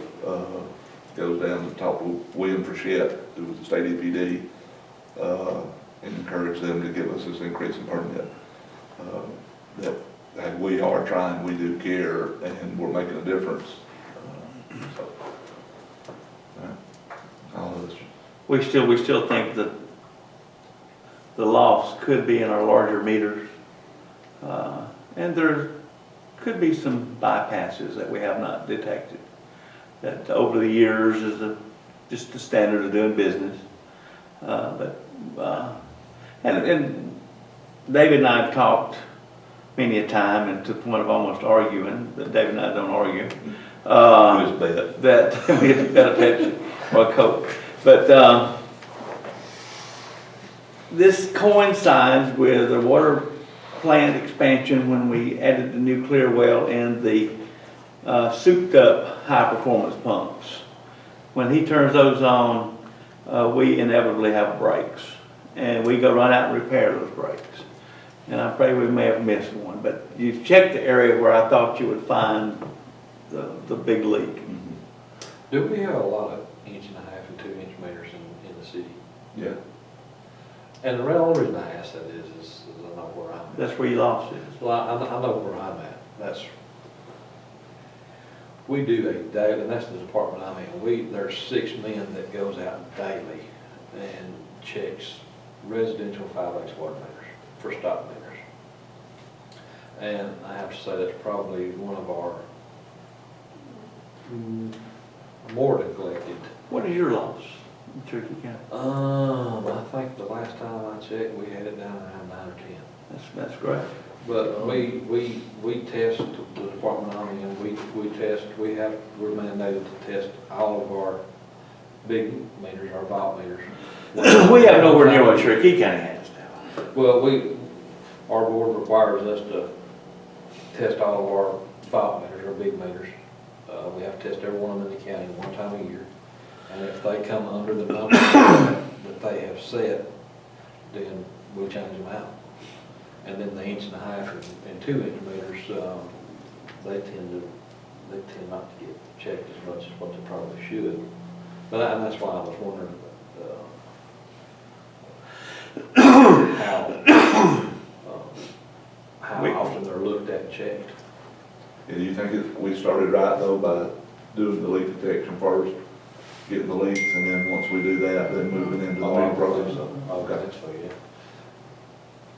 goes down to talk with William Frechette, who was the state EPD, and encourage them to give us this increase in permit. That we are trying, we do care, and we're making a difference. So, all of this. We still think that the loss could be in our larger meters. And there could be some bypasses that we have not detected. That over the years is just the standard of doing business. And David and I have talked many a time, and to the point of almost arguing, but David and I don't argue. Who's bet? That we had got a Pepsi or a Coke. But this coincides with the water plant expansion when we added the nuclear well and the souped up high performance pumps. When he turns those on, we inevitably have breaks, and we go run out and repair those breaks. And I'm afraid we may have missed one, but you've checked the area where I thought you would find the big leak. Do we have a lot of 1.5 and 2-inch meters in the city? Yeah. And the only reason I ask that is I know where I'm at. That's where you lost it. Well, I know where I'm at. We do a daily, and that's the department I'm in. There's 6 men that goes out daily and checks residential 5/8 water meters for stop meters. And I have to say that's probably one of our more neglected. What is your loss in Cherokee County? I think the last time I checked, we had it down around 9 or 10. That's great. But we test, the department I'm in, we're mandated to test all of our big meters, our vault meters. We have nowhere near what Cherokee County has now. Well, our board requires us to test all of our vault meters, our big meters. We have to test every one of them in the county one time a year. And if they come under the number that they have set, then we change them out. And then the 1.5 and 2-inch meters, they tend not to get checked as much as what they probably should. But and that's why I was wondering how often they're looked at and checked. Yeah, do you think we started right though by doing the leak detection first, getting the leaks, and then once we do that, then moving into the leak process? Okay, so yeah.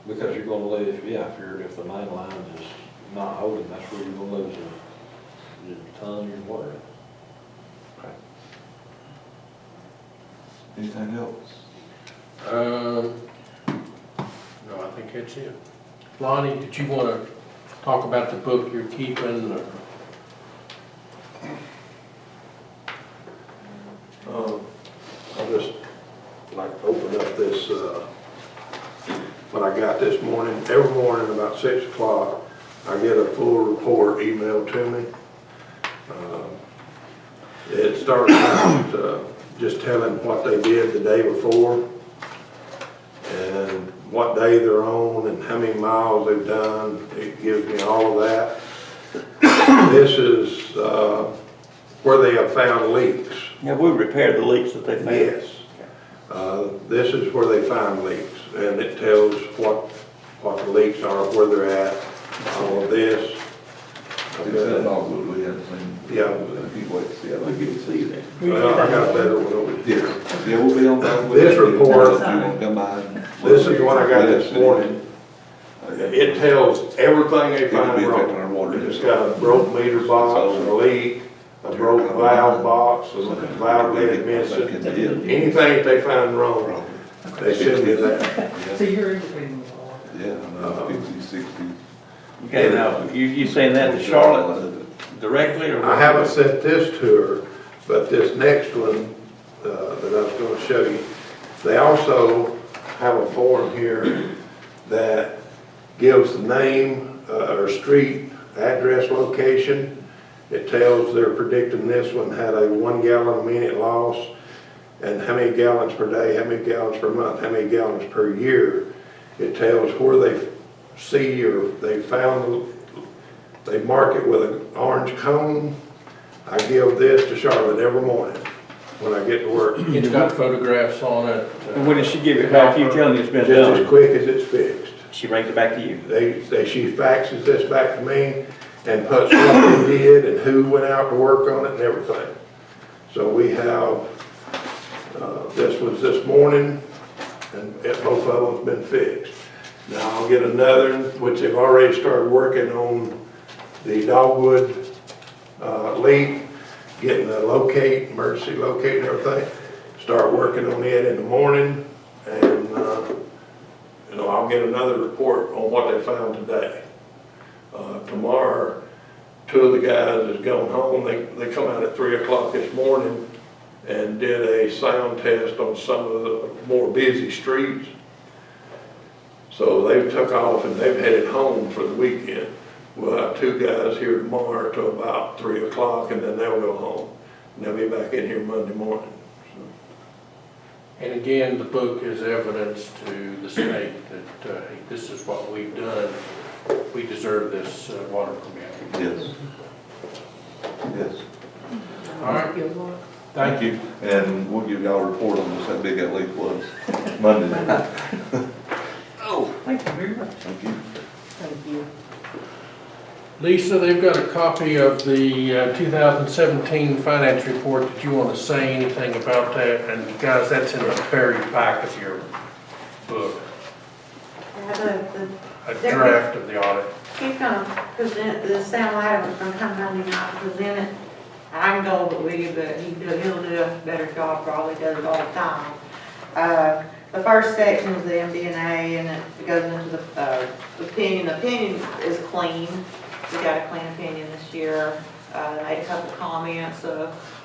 Because you're gonna lose, if the main line is not holding, that's where you're gonna lose a ton of your water. Anything else? No, I think that's it. Lonnie, did you want to talk about the book you're keeping? Or? I'll just like open up this, what I got this morning. Every morning about 6 o'clock, I get a full report emailed to me. It starts out just telling what they did the day before and what day they're on and how many miles they've done. It gives me all of that. This is where they have found leaks. Have we repaired the leaks that they found? Yes. This is where they find leaks, and it tells what the leaks are, where they're at, all of this. It's that dogwood we haven't seen. Yeah. I can't wait to see it. We can see that. Well, I got a better one over here. Yeah, we'll be on dogwood. This report- If you want to come by. This is what I got this morning. It tells everything they find affecting our wrong. water. It's got a broke meter box, a leak, a broke valve box, a valve lid missing. Anything that they find wrong, they send me that. So you're indicating the law. Yeah, 50, 60. Okay, now, you saying that to Charlotte directly or? I haven't sent this to her, but this next one that I was going to show you, they also have a form here that gives the name or street, address, location, It tells they're predicting this one had a 1 gallon a minute loss, and how many gallons per day, how many gallons per month, how many gallons per year. It tells where they see or they found, they mark it with an orange cone. I give this to Charlotte every morning when I get to work. It's got photographs on it. And when does she give it back to you, telling you it's been Just as done? quick as it's fixed. She brings it back to you. She faxes this back to me and puts what they did and who went out to work on it and everything. So we have, this was this morning, and both of them's been fixed. Now I'll get another, which they've already started working on the dogwood leak, getting the locate, emergency locate and everything. Start working on it in the morning, and I'll get another report on what they found today. Tomorrow, 2 of the guys has gone home. They come out at 3 o'clock this morning and did a sound test on some of the more busy streets. So they took off and they've headed home for the weekend. We'll have 2 guys here tomorrow till about 3 o'clock, and then they'll go home. And they'll be back in here Monday morning. And again, the book is evidence to the state that hey, this is what we've done. We deserve this water permit. Yes. Yes. All right. Good luck. Thank you. And we'll give y'all a report on just how big that leak was Monday. Oh, thank you very much. Thank you. Thank you. Lisa, they've got a copy of the 2017 finance report. Did you want to say anything about that? And guys, that's in the very back of your book, a draft of the audit. He's gonna present, the Sam Adams is gonna come Monday night and present it. I can go over with you, but he'll do a better job, probably does it all the time. The first section is the MD&A, and it goes into the opinion. The opinion is clean. We got a clean opinion this year. Made a couple comments,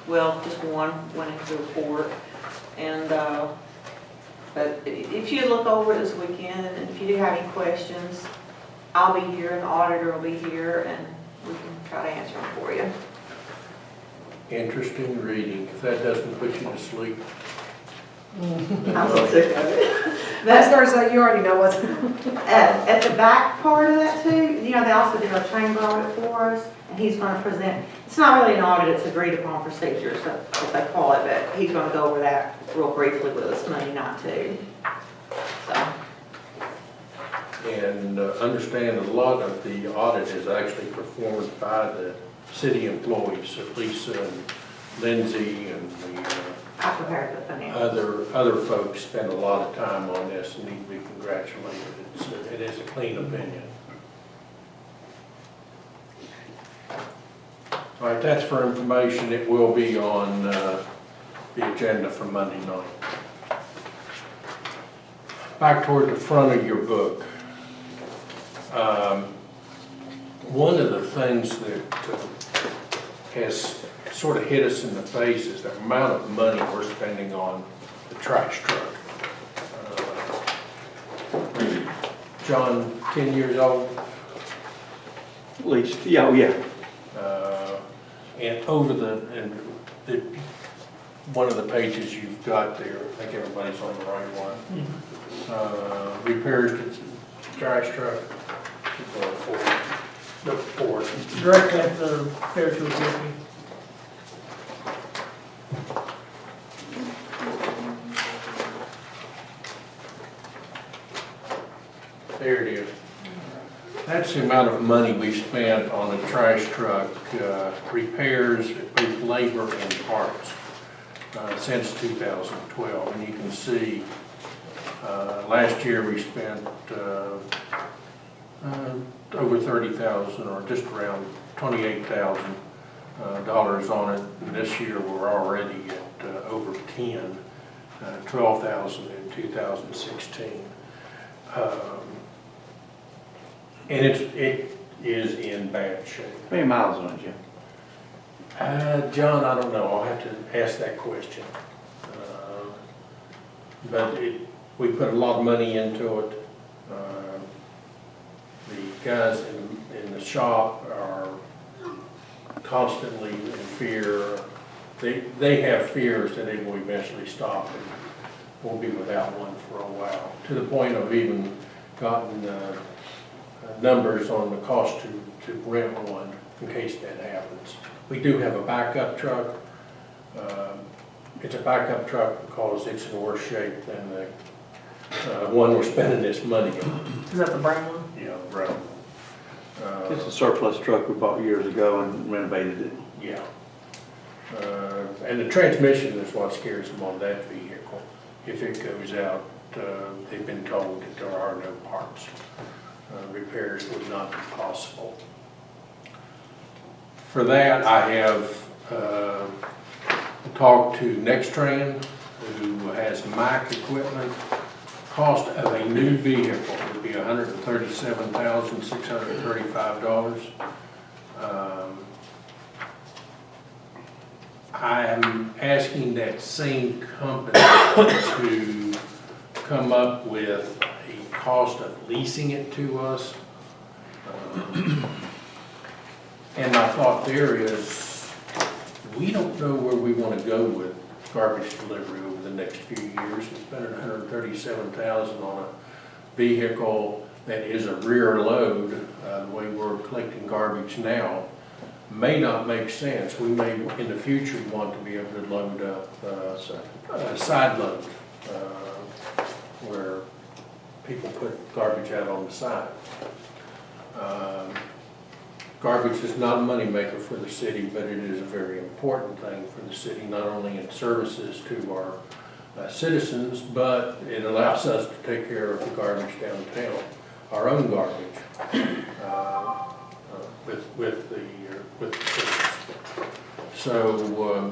well, just one went into the report. And, but if you look over it this weekend, and if you do have any questions, I'll be here, and the auditor will be here, and we can try to answer them for you. Interesting reading. If that doesn't put you to sleep. I'm so sick of it. That's Thursday, you already know what's. At the back part of that too, you know, they also did our chamber audit for us, and he's gonna present, it's not really an audit, it's agreed upon procedures, that's what they call it, but he's gonna go over that real briefly with us Monday night too. So, And understand a lot of the audit is actually performed by the city employees, so Lisa and Lindsay and the I prepared the financials. other folks spend a lot of time on this and need to be congratulated. It is a clean opinion. All right, that's for information. It will be on the agenda for Monday night. Back toward the front of your book. One of the things that has sort of hit us in the face is the amount of money we're spending on the trash truck. John, 10 years old? At least, yeah, oh, yeah. And over the one of the pages you've got there, I think everybody's on the right one. Repairs to the trash truck. Look forward. Directly at the Fairfield Tiffany. There it is. That's the amount of money we spent on a trash truck, repairs, both labor and parts, since 2012. And you can see, last year we spent over $30,000, or just around $28,000 on it. And this year we're already at over 10, $12,000 in 2016. And it is in bad shape. How many miles on it, Jim? John, I don't know. I'll have to ask that question. But we put a lot of money into it. The guys in the shop are constantly in fear. They have fears that it will eventually stop and we'll be without one for a while. To the point of even gotten numbers on the cost to rent one in case that happens. We do have a backup truck. It's a backup truck because it's in worse shape than the one we're spending this money on. Is that the brown one? Yeah, bro. It's a surplus truck we bought years ago and renovated it. Yeah. And the transmission is what scares them on that vehicle. If it goes out, they've been told that there are no parts. Repairs would not be possible. For that, I have talked to Nextran, who has Mack equipment. Cost of a new vehicle would be $137,635. I am asking that same company to come up with a cost of leasing it to us. And my thought there is, we don't know where we want to go with garbage delivery over the next few years. And spending $137,000 on a vehicle that is a rear load, the way we're collecting garbage now, may not make sense. We may, in the future, want to be able to load up side load, where people put garbage out on the side. Garbage is not a moneymaker for the city, but it is a very important thing for the city, not only in services to our citizens, but it allows us to take care of the garbage downtown, our own garbage, with the citizens. So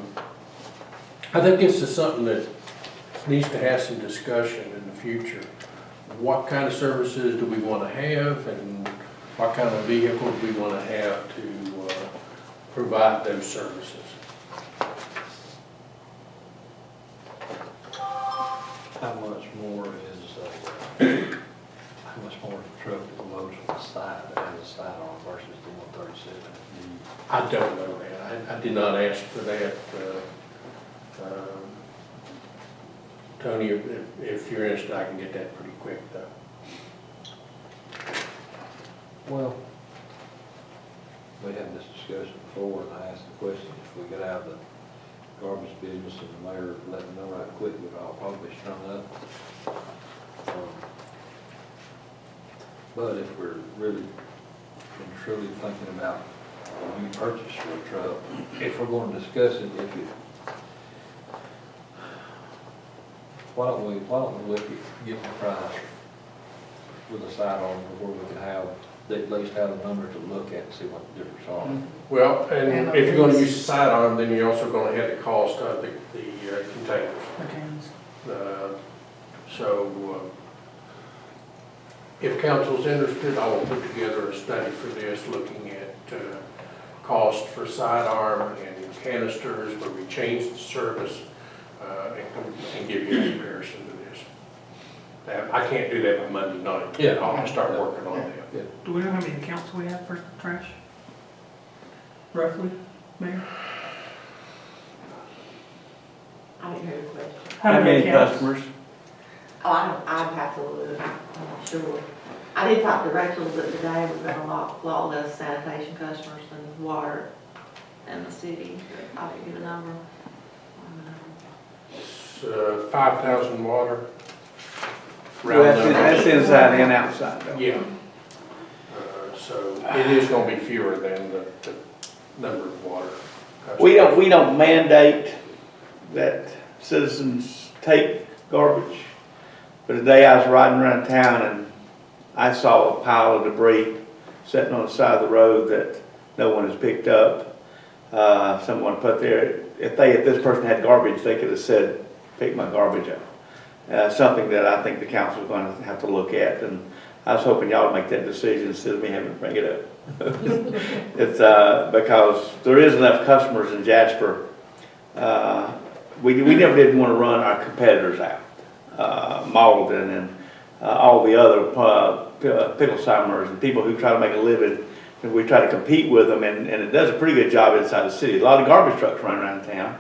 I think this is something that needs to have some discussion in the future. What kind of services do we want to have, and what kind of vehicle do we want to have to provide those services? How much more is how much more is the truck that loads on the side, that has a sidearm versus the 137? I don't know that. I did not ask for that. Tony, if you're interested, I can get that pretty quick though. Well, we had this discussion before, and I asked the question, if we get out of the garbage business and the mayor let me know right quick, we'd all probably strung up. But if we're really and truly thinking about a new purchase for a truck, if we're going to discuss it, why don't we look at getting a price with a sidearm before we can have, at least have a number to look at and see what the difference are. Well, and if you're going to use the sidearm, then you're also going to have the cost of the containers. If council's interested, I will put together a study for this, looking at cost for sidearm and canisters where we change the service, and give you a comparison to this. I can't do that by Monday night. Yeah. I'll start working on that. Yeah. Do we know how many accounts we have for trash? Roughly, Mayor? I didn't hear the question. How many accounts? customers? Oh, I'd have to look, I'm not sure. I did talk to Rachel the other day, we've got a lot less sanitation customers than water in the city. I didn't get a number. It's 5,000 water. Well, that's inside and outside though. Yeah. So it is going to be fewer than the number of water customers. We don't mandate that citizens take garbage. But today I was riding around town and I saw a pile of debris sitting on the side of the road that no one has picked up. Someone put there, if this person had garbage, they could have said, pick my garbage up. Something that I think the council is going to have to look at, and I was hoping y'all would make that decision instead of me having to bring it up. It's because there is enough customers in Jasper. We never did want to run our competitors out, Malden and all the other Picklesheimer's and people who try to make a living And we try to compete with them, and it does a pretty good job inside the city. A lot of garbage trucks run around town.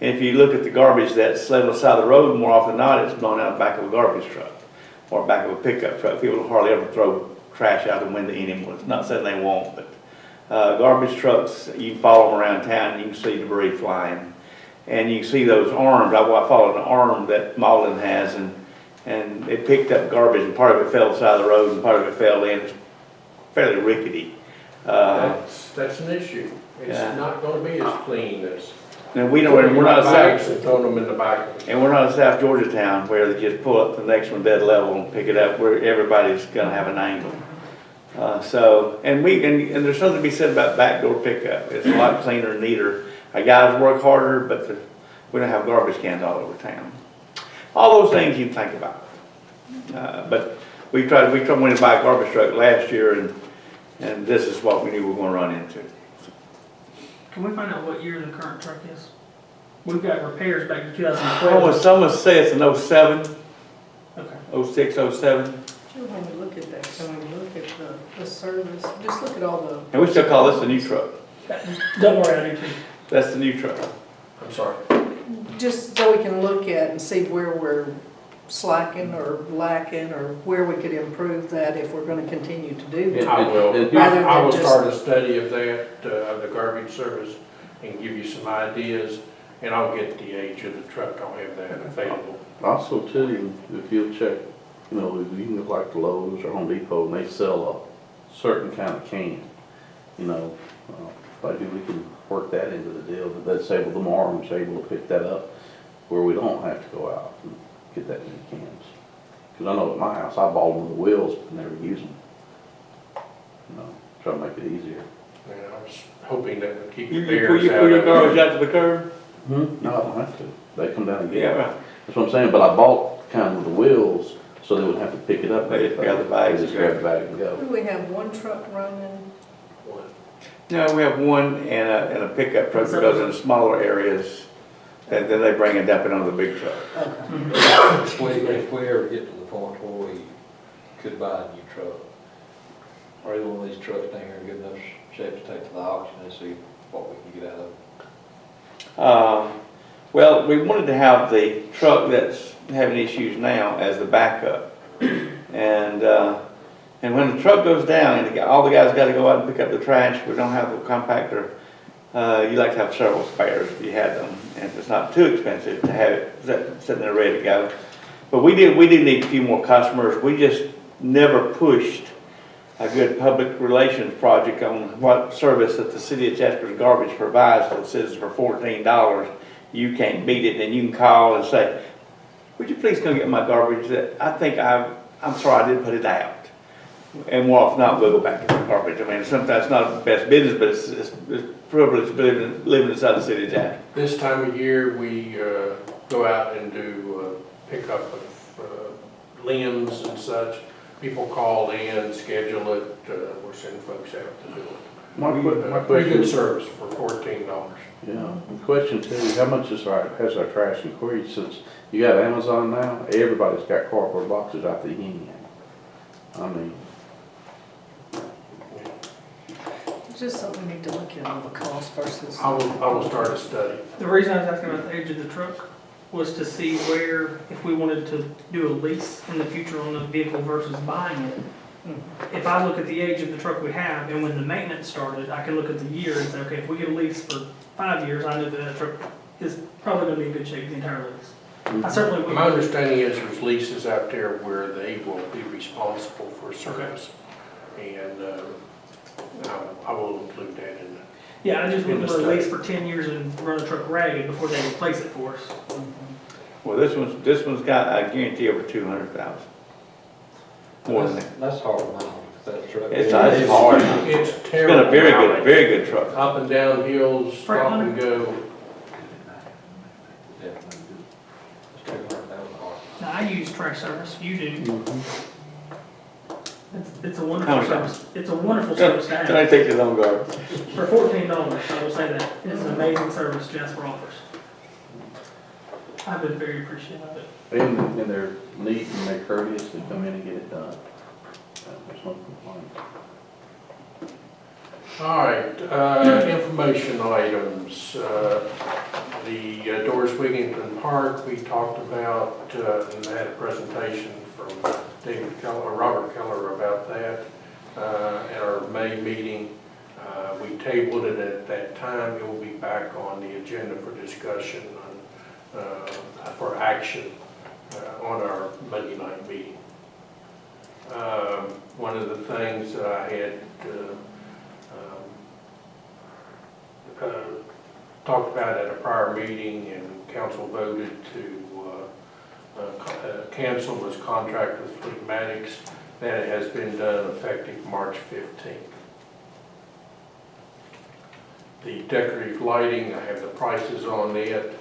And if you look at the garbage that's laid on the side of the road, more often than not, it's blown out the back of a garbage truck or back of a pickup truck. People hardly ever throw trash out the window anymore. It's not saying they won't, but garbage trucks, you can follow them around town, and you can see debris flying. And you can see those arms. I followed an arm that Malden has, and it picked up garbage, and part of it fell to the side of the road, and part of it fell in. It's fairly rickety. That's an issue. It's Yeah. not gonna be as clean as. And we're not a bags South, and throwing them in the back. and we're not a South Georgia town where they just pull up the next one dead level and pick it up where everybody's gonna have an angle. And there's something to be said about backdoor pickup. It's a lot cleaner and neater. Our guys work harder, but we don't have garbage cans all over town. All those things you think about. But we went to buy a garbage truck last year, and this is what we knew we were gonna run into. Can we find out what year the current truck is? We've got repairs back to 2012. Someone say it's an 07, Okay. 06, 07, When we look at that, can we look at the service, just look at all the. and we still call this the new truck. Don't worry, I do too. That's the new truck. I'm sorry. Just so we can look at and see where we're slacking or lacking, or where we could improve that if we're gonna continue to do that. I will, And- Rather I will than start a study of that, of the garbage service, and give you some ideas, and I'll get the age of the truck, I'll have that available. Also too, if you'll check, you know, if you can look like Lowe's or Home Depot, and they sell a certain kind of can, you know, maybe we can work that into the deal, that's able, the arm's able to pick that up, where we don't have to go out and get that many cans. Because I know at my house, I bought them with the wheels, but never use them. You know, try to make it easier. And I was hoping that would keep the You bears pull out your of garbage it. out to the curb? No, I don't have to. They come down and get Yeah, it. right. That's what I'm saying, but I bought kind with the wheels, so they wouldn't have to pick it up. They just grab the bags. They just grab the bag and go. Do we have one truck running? No, we have one and a pickup truck that goes in smaller areas, and then they bring and dump it on the big truck. If we ever get to the point where we could buy a new truck, or either one of these trucks down here in good enough shape to take to the auction and see what we can get out of it. Well, we wanted to have the truck that's having issues now as the backup. And when the truck goes down and all the guys got to go out and pick up the trash, we don't have the compactor. You like to have several spares if you had them, and it's not too expensive to have it sitting there ready to go. But we did need a few more customers. We just never pushed a good public relations project on what service that the city of Jasper's garbage provides to the citizens for $14. You can't beat it, and you can call and say, would you please come get my garbage? I'm sorry I didn't put it out. And more often not, we'll go back to the garbage. I mean, sometimes it's not the best business, but it's privileged living inside the city of Jasper. This time of year, we go out and do pickup of limbs and such. People call in, schedule it, we're sending folks out to do it. My Pretty good question, service for $14. yeah, the question too, how much has our trash increased since you got Amazon now? Everybody's got cardboard boxes out the yin. I mean, It's just something we need to look at on the cost versus. I will start a study. The reason I was asking about the age of the truck was to see where, if we wanted to do a lease in the future on a vehicle versus buying it. If I look at the age of the truck we have, and when the maintenance started, I can look at the year and say, okay, if we get a lease for 5 years, I know that truck is probably gonna be in good shape the entire lease. I certainly wouldn't. My understanding is there's leases out there where they will be responsible for service. And I will include that in Yeah, I just in wouldn't the want to lease study. for 10 years and run a truck ragged before they replace it for us. Well, this one's got, I guarantee, over 200,000. More than that. That's hard now, that truck. It's hard. It's It's terrible. been a mileage. very good truck. Up and down hills, stop and go. Yeah, it's $200,000. Now, I use trash service, you do. Mm-hmm. It's a wonderful service. It's a wonderful service to Can I have. take your own garbage? For $14, I will say that. It's an amazing service Jasper offers. I've been very appreciative of it. and they're neat and they're courteous to come in and get it done. There's no complaint. All right, information items. The Doris Wigington Park, we talked about, and had a presentation from David Keller, or Robert Keller about that at our May meeting. We tabled it at that time. It will be back on the agenda for discussion for action on our Monday night meeting. One of the things that I had talked about at a prior meeting and council voted to cancel was contract with Fleetmatics. That has been done effective March 15th. The decorative lighting, I have the prices on it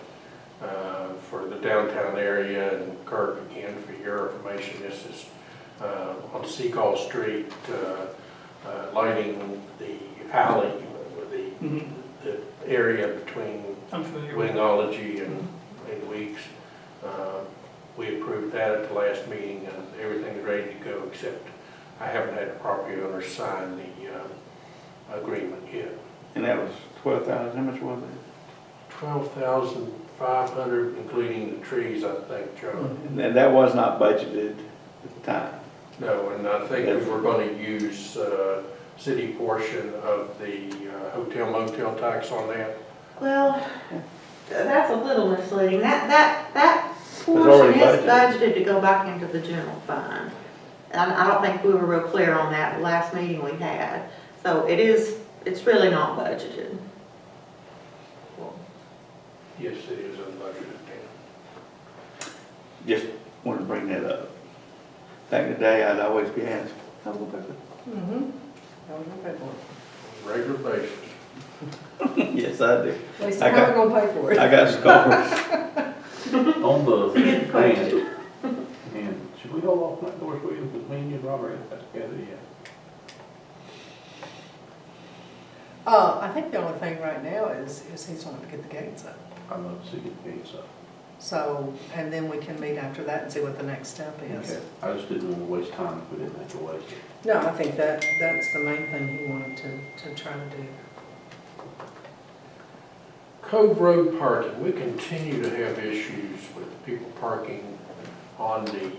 for the downtown area, and Kirk, again, for your information, this is on Seagull Street, lighting the alley, the area between Wingology and Weeks. We approved that at the last meeting, and everything's ready to go, except I haven't had the property owner sign the agreement yet. And that was 12,000, how much was it? 12,500, including the trees, I think, Joe. And that was not budgeted at the time. No, and I think we were going to use city portion of the hotel motel tax on that. Well, that's a little misleading. That already portion is budgeted. budgeted to go back into the general fund. And I don't think we were real clear on that last meeting we had. So it's really not budgeted. Yes, it is unbudgeted. Just wanted to bring that up. Back in the day, I'd always be asked, how we pay for it? Mm-hmm. How we gonna pay for Regular basis. Yes, I do. it? At least I how got- we gonna pay for it? I got scars. On the Good question. grant, and should we hold off on that Doris Williams, because me and you and Robert ain't got together yet? I think the only thing right now is he's wanting to get the gates up. I'd love to see it being so. So, and then we can meet after that and see what the next step is. Okay, I just didn't want to waste time if we didn't have to waste it. No, I think that's the main thing he wanted to try to do. Cove Road parking, we continue to have issues with people parking on the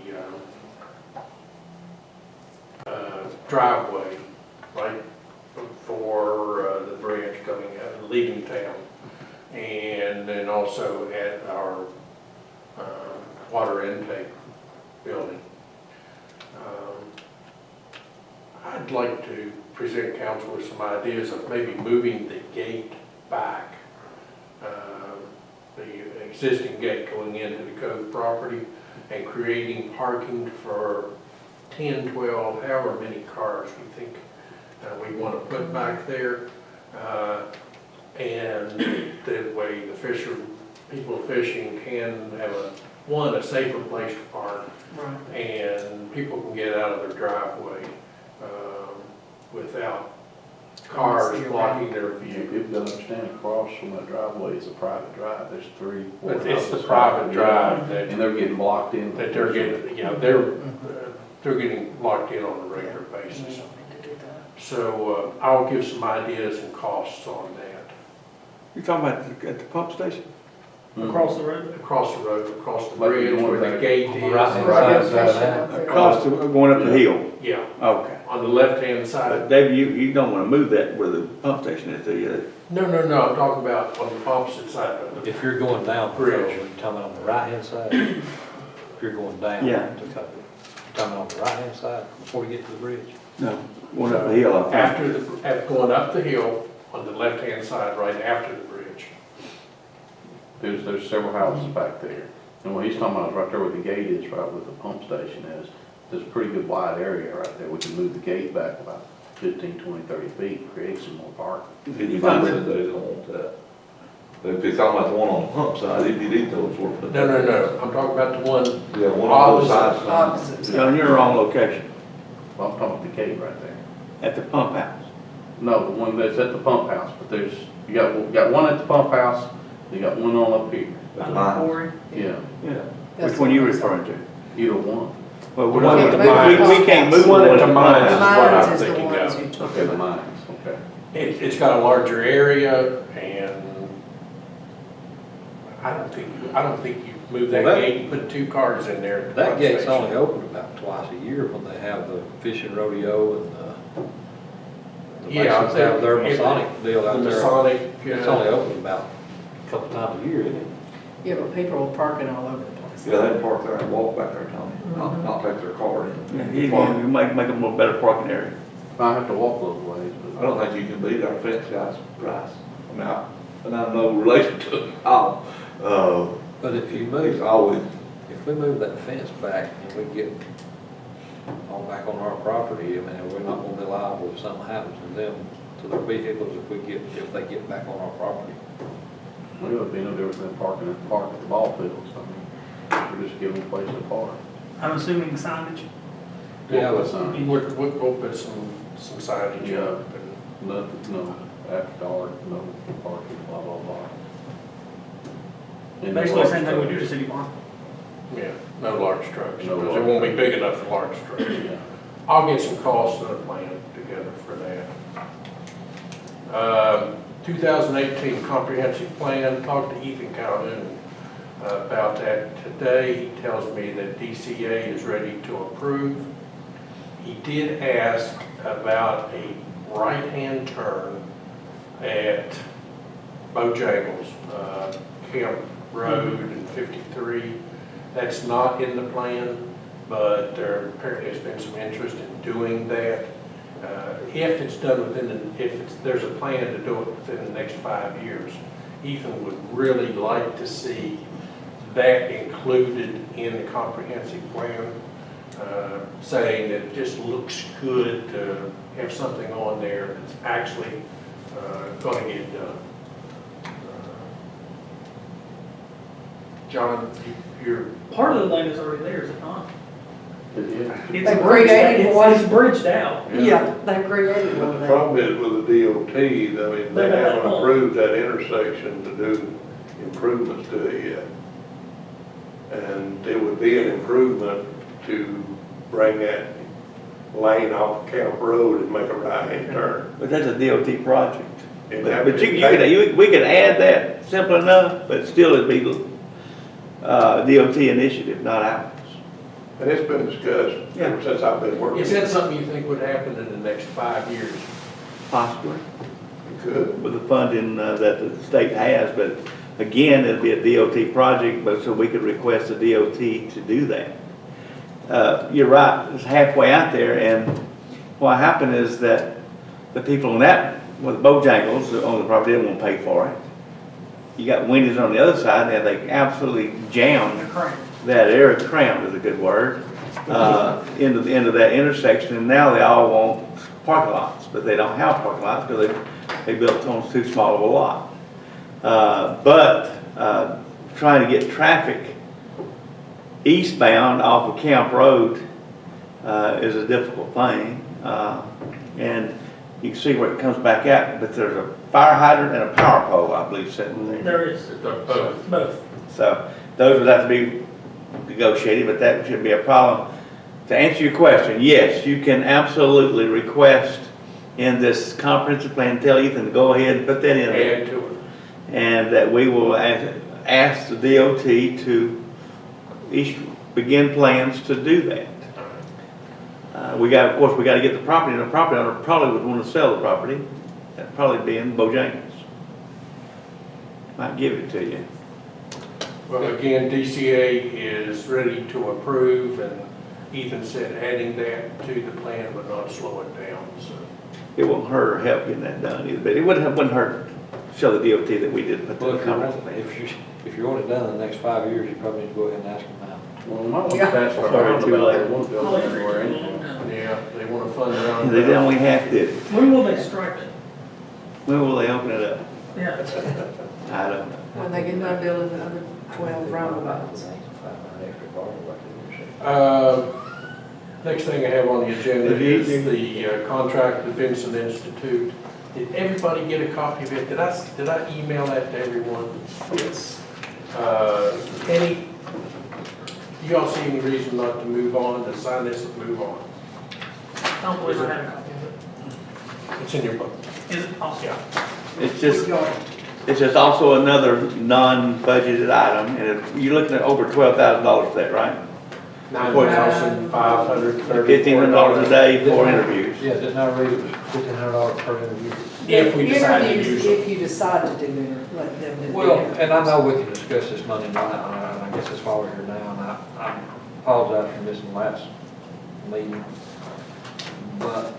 driveway, right before the bridge coming out, leaving town, and then also at our water intake building. I'd like to present council with some ideas of maybe moving the gate back. The existing gate going into the Cove property and creating parking for 10, 12, however many cars we think we want to put back there. And that way the people fishing can have a safer place to park, Right. and people can get out of their driveway without cars blocking their view. You've got to understand, across from that driveway is a private drive, there's 3, 4 But it's the houses. private drive that And they're getting blocked in. that they're getting, they're getting locked in on a regular We basis. don't need to do that. So I'll give some ideas and costs on that. You talking about at the pump station? Across the road. Across the road, across the Like bridge the one where the back gate on is. the right-hand Right. side. Across the, going up the hill? Yeah, Okay. on the left-hand But side. David, you don't want to move that where the pump station is, do you? No, I'm talking about on the opposite side of the If you're going down the road, Bridge. you're talking about on the right-hand side, if you're going down Yeah. to Cove, you're talking on the right-hand side before you get to the bridge. No, going up the hill. I think. after going up the hill on the left-hand side, right after the bridge. There's several houses back there. And what he's talking about is right there where the gate is, right where the pump station is. There's a pretty good wide area right there. We can move the gate back about 15, 20, 30 feet, create some more parking. You Mom talking said they don't want that. If he's talking about the one on the pump side, he'd be detailed for it. No, I'm talking about the one Yeah, one on both opposite. sides. Opposites. You're on your wrong location, Well, I'm talking about the gate right there. at the pump house. No, the one that's at the pump house, but you got one at the pump house, you got one on up here. That's By the mine. quarry. Yeah, Yeah. That's Which one you what- referring to? either one. Well, One at the we can't move One at the the mines is house. what Mines I'm is the thinking ones of. you took Okay, the about. mines, okay. It's got a larger area, and I don't think you move that Well, that- gate and put 2 cars in there. at the That pump gate's station. only open about twice a year when they have the fishing rodeo and the Yeah, Masons have their if- Masonic deal The out there. Masonic, It's only open about a couple times a year, isn't it? Yeah, but people are parking all over the place. Yeah, they can park there and walk back there, Tommy, not take their car in. Yeah, you make a more better parking area. I have to walk those ways, I but. don't think you can beat our fence guy's price. I mean, and I'm no relation to him, But if you he's move, always, if we move that fence back and we get all back on our property, I mean, we're not gonna be liable if something happens to them, to their vehicles, if they get back on our property. Well, it would be no different than parking at the ball fields. I mean, we're just giving a place to park. I'm assuming signage. Yeah, We'll but put signs. We'll put some signage Yeah. up. and- No, after dark, no parking, blah, blah, blah. And Basically the same large thing we do to trucks. City Park. Yeah, no large trucks, No because large it won't be trucks. big enough for large trucks. Yeah. I'll get some costs and a plan together for that. 2018 comprehensive plan, talked to Ethan Calhoun about that today. He tells me that DCA is ready to approve. He did ask about a right-hand turn at Bojangles, Camp Road and 53. That's not in the plan, but there apparently has been some interest in doing that. If it's done there's a plan to do it within the next 5 years, Ethan would really like to see that included in the comprehensive plan, saying that it just looks good to have something on there that's actually going to get done. John, you're, Part of the land is already there, is it not? Yeah. It's They bridged, created one. it's bridged out. Yeah, they created one But of the them. problem is with the DOT, I mean, they They haven't won't. approved that intersection to do improvements to it yet. And it would be an improvement to bring that lane off Camp Road and make a right-hand turn. But that's a DOT project. And But that but would you take- could, we could add that simple enough, but still it'd be DOT initiative, not ours. And it's been discussed ever since I've been working. is that something you think would happen in the next 5 years? Possibly, Good. with the funding that the state has, but again, it'd be a DOT project, but so we could request the DOT to do that. You're right, it's halfway out there, and what happened is that the people on that, with Bojangles on the property, they won't pay for it. You got Wendy's on the other side, and they absolutely jammed Correct. that area, crammed is a good word, into the end of that intersection, and now they all want parking lots, but they don't have parking lots because they built on too small of a lot. But trying to get traffic eastbound off of Camp Road is a difficult thing, and you can see where it comes back out, but there's a fire hydrant and a power pole, I believe, sitting there. There is, Both. both. So those would have to be negotiated, but that shouldn't be a problem. To answer your question, yes, you can absolutely request in this comprehensive plan, tell Ethan to go ahead and put that in there. Add to it. And that we will ask the DOT to begin plans to do that. Of course, we gotta get the property, and the property owner probably would wanna sell the property. That'd probably be in Bojangles. Might give it to you. Well, again, DCA is ready to approve, and Ethan said adding that to the plan would not slow it down, so. It won't hurt or help getting that done either, but it wouldn't hurt to show the DOT that we did put Well, the if you want, comprehensive plan. if you want it done in the next 5 years, you probably need to go ahead and ask them out. Well, we might want to Yeah. transfer Sorry, around too about late. that one building everywhere anyhow. Yeah, they want to fund their own. They only half did it. When will they stripe it? When will they open it up? Yeah. I don't know. When they get done building the other 12 roundabouts. Next thing I have on the agenda is the contract with Vincent Institute. Did everybody get a copy of it? Did I email that to everyone? Yes. Any, do y'all see any reason not to move on, to sign this and move on? I don't believe I had a copy of it. It's in your book. Is it possible? It's just, We got it. it's just also another non-budgeted item, and you're looking at over $12,000 for that, right? $9,534. $1,500 a day for interviews. Yeah, didn't I read it was $1,500 per interview? If we decide to Interviews, use them. if you decide to do it, let them do it. Well, and I know we can discuss this Monday night, and I guess that's why we're here now, and I apologize for missing the last meeting. But,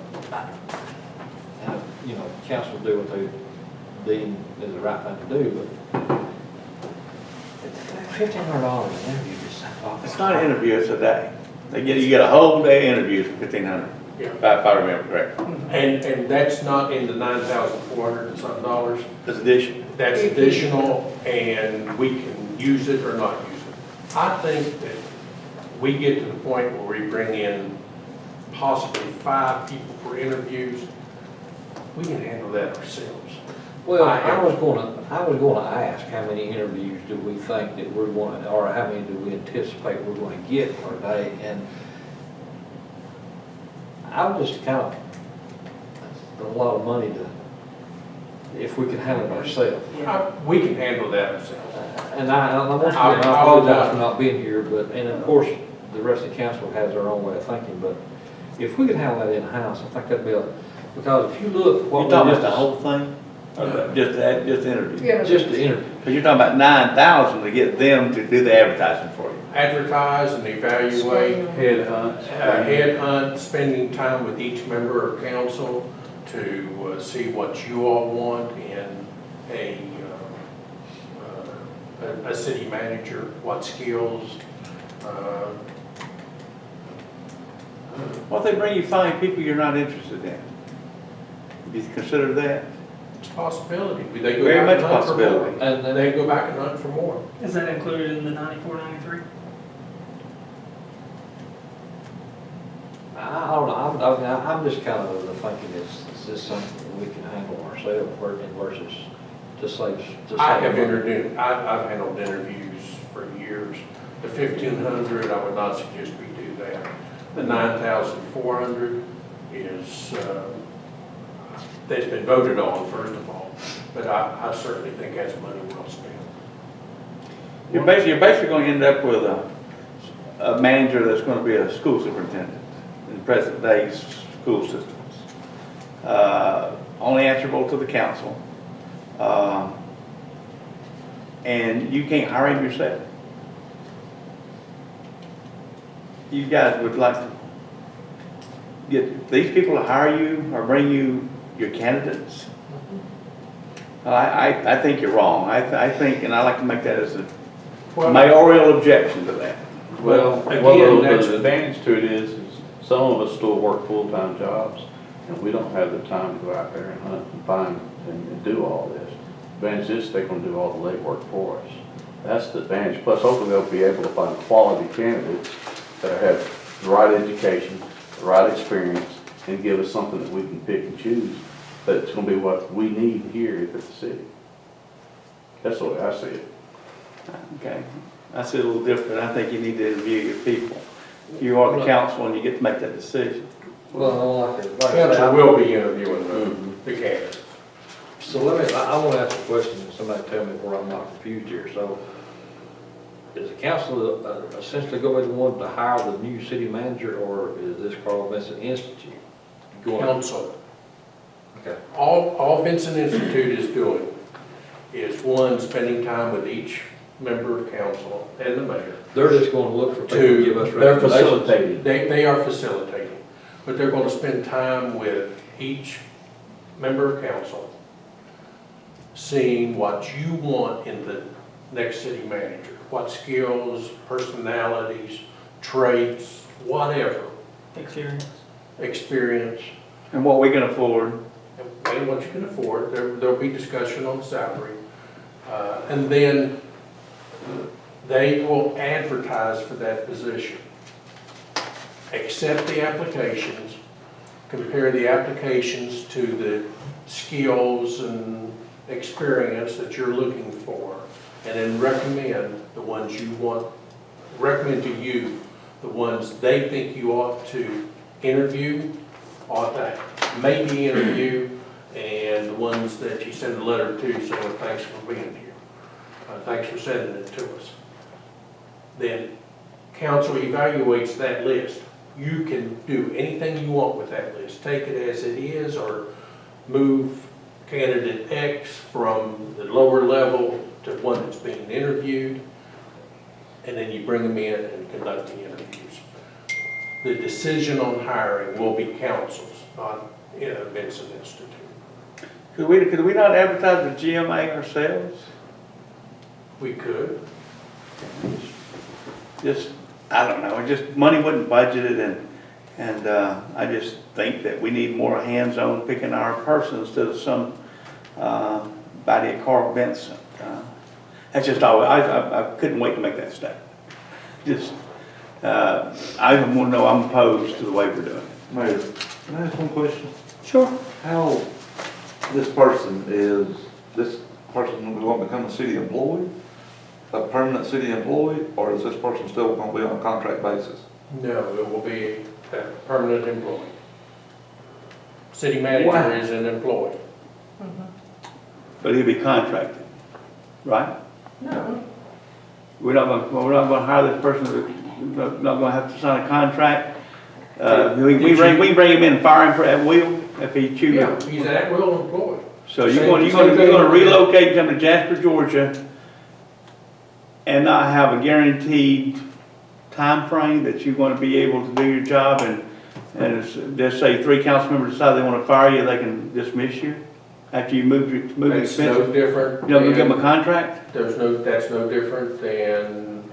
you know, council do what they deem is the right thing to do, but $1,500 an interview is awful. It's not an interview, it's a day. You get a whole day interview for $1,500, Yeah. if I remember correctly. And that's not in the $9,400 and something dollars. That's addition. That's additional, and we can use it or not use it. I think that we get to the point where we bring in possibly 5 people for interviews, we can handle that ourselves. Well, I was gonna ask, how many interviews do we think that we're going, or how many do we anticipate we're gonna get per day? And I was just kind of, that's a lot of money to, if we could handle it ourselves. We can handle that ourselves. And I apologize for not being here, but, and of course, the rest of the council has their own way of thinking, but if we could handle that in-house, I think that'd be because if you look what You're talking we about the just, whole thing? Or just the interview? Yeah, just the interview. Because you're talking about $9,000 to get them to do the advertising for you. Advertise and evaluate, Headhunt. spending time with each member of council to see what you all want in a city manager, what skills. What if they bring you 5 people you're not interested in? Have you considered that? It's a possibility. They go Very back much and hunt for more. possibility. And then They go back and hunt for more. Is that included in the 94, 93? I don't know, I'm just kind of thinking, is this something that we can handle ourselves versus to save? I've handled interviews for years. The 1,500, I would not suggest we do that. The 9,400 is, that's been voted on, first of all, but I certainly think that's money well spent. You're basically going to end up with a manager that's going to be a school superintendent in present day school systems. Only answerable to the council. And you can't hire him yourself. You guys would like to get these people to hire you or bring you your candidates. I think you're wrong. I think, and I like to make that as a mayoral objection to that. Well, Again, that's- the advantage to it is some of us still work full-time jobs, and we don't have the time to go out there and hunt and find and do all this. The advantage is they're gonna do all the legwork for us. That's the advantage. Plus, hopefully they'll be able to find quality candidates that have the right education, the right experience, and give us something that we can pick and choose. That's gonna be what we need here at the city. That's the way I see it. Okay, I see it a little different. I think you need to interview your people. You are the council and you get to make that decision. Well, like I Council said, will be interviewing the candidates. so let me, I want to ask a question, and somebody tell me where I'm not confused here. So, is the council essentially going to be the one to hire the new city manager, or is this Carl Vincent Institute going? Council. Okay. All Vincent Institute is doing is, one, spending time with each member of council and the mayor. They're just going to look for people to give us They're recommendations. facilitating. They are facilitating, but they're going to spend time with each member of council, seeing what you want in the next city manager, what skills, personalities, traits, whatever, experience, And what we can afford. and what you can afford. There'll be discussion on salary. And then they will advertise for that position. Accept the applications, compare the applications to the skills and experience that you're looking for, and then recommend the ones you want, recommend to you the ones they think you ought to interview, ought to maybe interview, and ones that you send a letter to, so thanks for being here. Thanks for sending it to us. Then council evaluates that list. You can do anything you want with that list. Take it as it is or move candidate X from the lower level to one that's being interviewed. And then you bring them in and conduct the interviews. The decision on hiring will be council's, not Vincent Institute. Could we not advertise the GMA ourselves? We could. Just, I don't know, just money wasn't budgeted, and I just think that we need more hands-on picking our person instead of some body of Carl Vincent. That's just all, I couldn't wait to make that statement. Just, I even want to know I'm opposed to the way we're doing it. Mayor, can I ask one question? Sure. How this person going to become a city employee? A permanent city employee, or is this person still going to be on a contract basis? No, it will be a permanent employee. City manager Wow. is an employee. But he'll be contracted, right? No, We're not gonna hire this person, we're not gonna have to sign a contract. We bring him in and fire him for at will if he chooses. Yeah, he's an at-will employee. So you're gonna relocate, come to Jasper, Georgia, and not have a guaranteed time frame that you're gonna be able to do your job, and just say 3 council members decide they wanna fire you, they can dismiss you after you move That's no expenses? different. You don't give them than- a contract? That's no different than,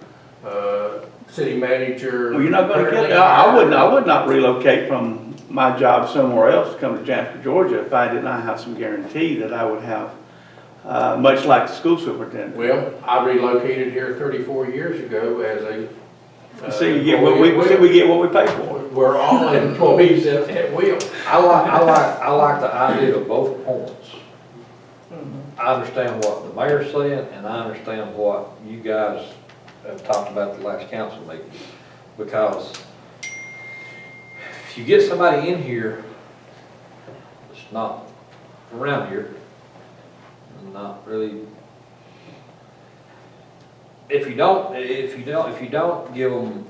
city manager. Well, you're not gonna currently get, I would hired. not relocate from my job somewhere else to come to Jasper, Georgia if I did not have some guarantee that I would have, much like the school superintendent. Well, I relocated here 34 years ago as a. See, we get what we pay for. We're all employees at will. I like the idea of both points. I understand what the mayor's saying, and I understand what you guys have talked about at the last council meeting. Because if you get somebody in here that's not from around here, not really, if you don't give them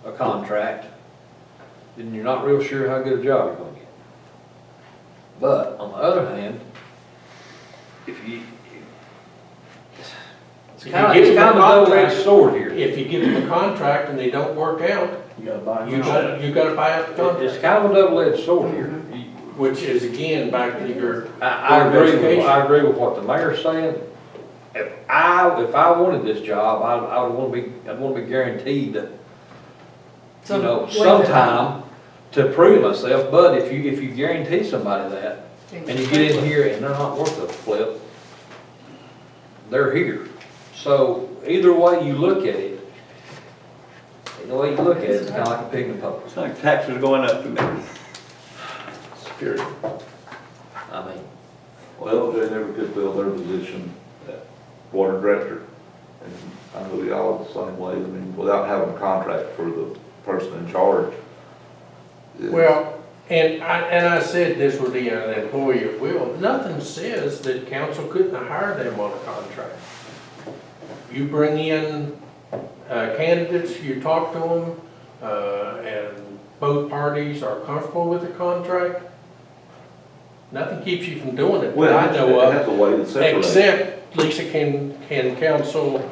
a contract, then you're not real sure how good a job you're gonna get. But on the other hand, it's kind of a double-edged sword here. If you give them a contract and they don't work out, You gotta buy you gotta buy out the It's contract. kind of a double-edged sword here. Which is again, back to your. I agree with what the mayor's saying. If I wanted this job, I'd want to be guaranteed that, sometime to prove myself. But if you guarantee somebody that, and you get in here and they're not worth a flip, they're here. So either way you look at it, it's kind of like a pig in the poke. It's like taxes going up to me. Period. I mean, Well, they never could fill their position at water director. And I know y'all are the same way, I mean, without having a contract for the person in charge. Well, and I said this would be an employee at will. Nothing says that council couldn't hire them on a contract. You bring in candidates, you talk to them, and both parties are comfortable with the contract. Nothing keeps you from doing it, that I know It has a way to of, separate. except Lisa can council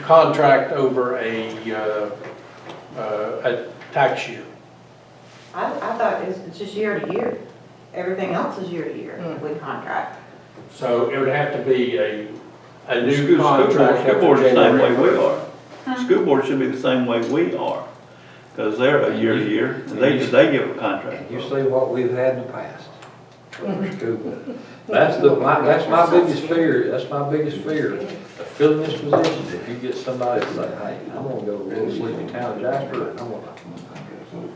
contract over a tax year. I thought it's just year to year. Everything else is year to year with contract. So it would have to be a new School contract. board the same way we are. are. School board should be the same way we are, because they're a year to year, and they give a contract. you see what we've had in the past. with school board. That's my biggest fear. That's my biggest fear of filling this position. If you get somebody to say, hey, I'm gonna go to a little sleepy town of Jasper, and I'm gonna.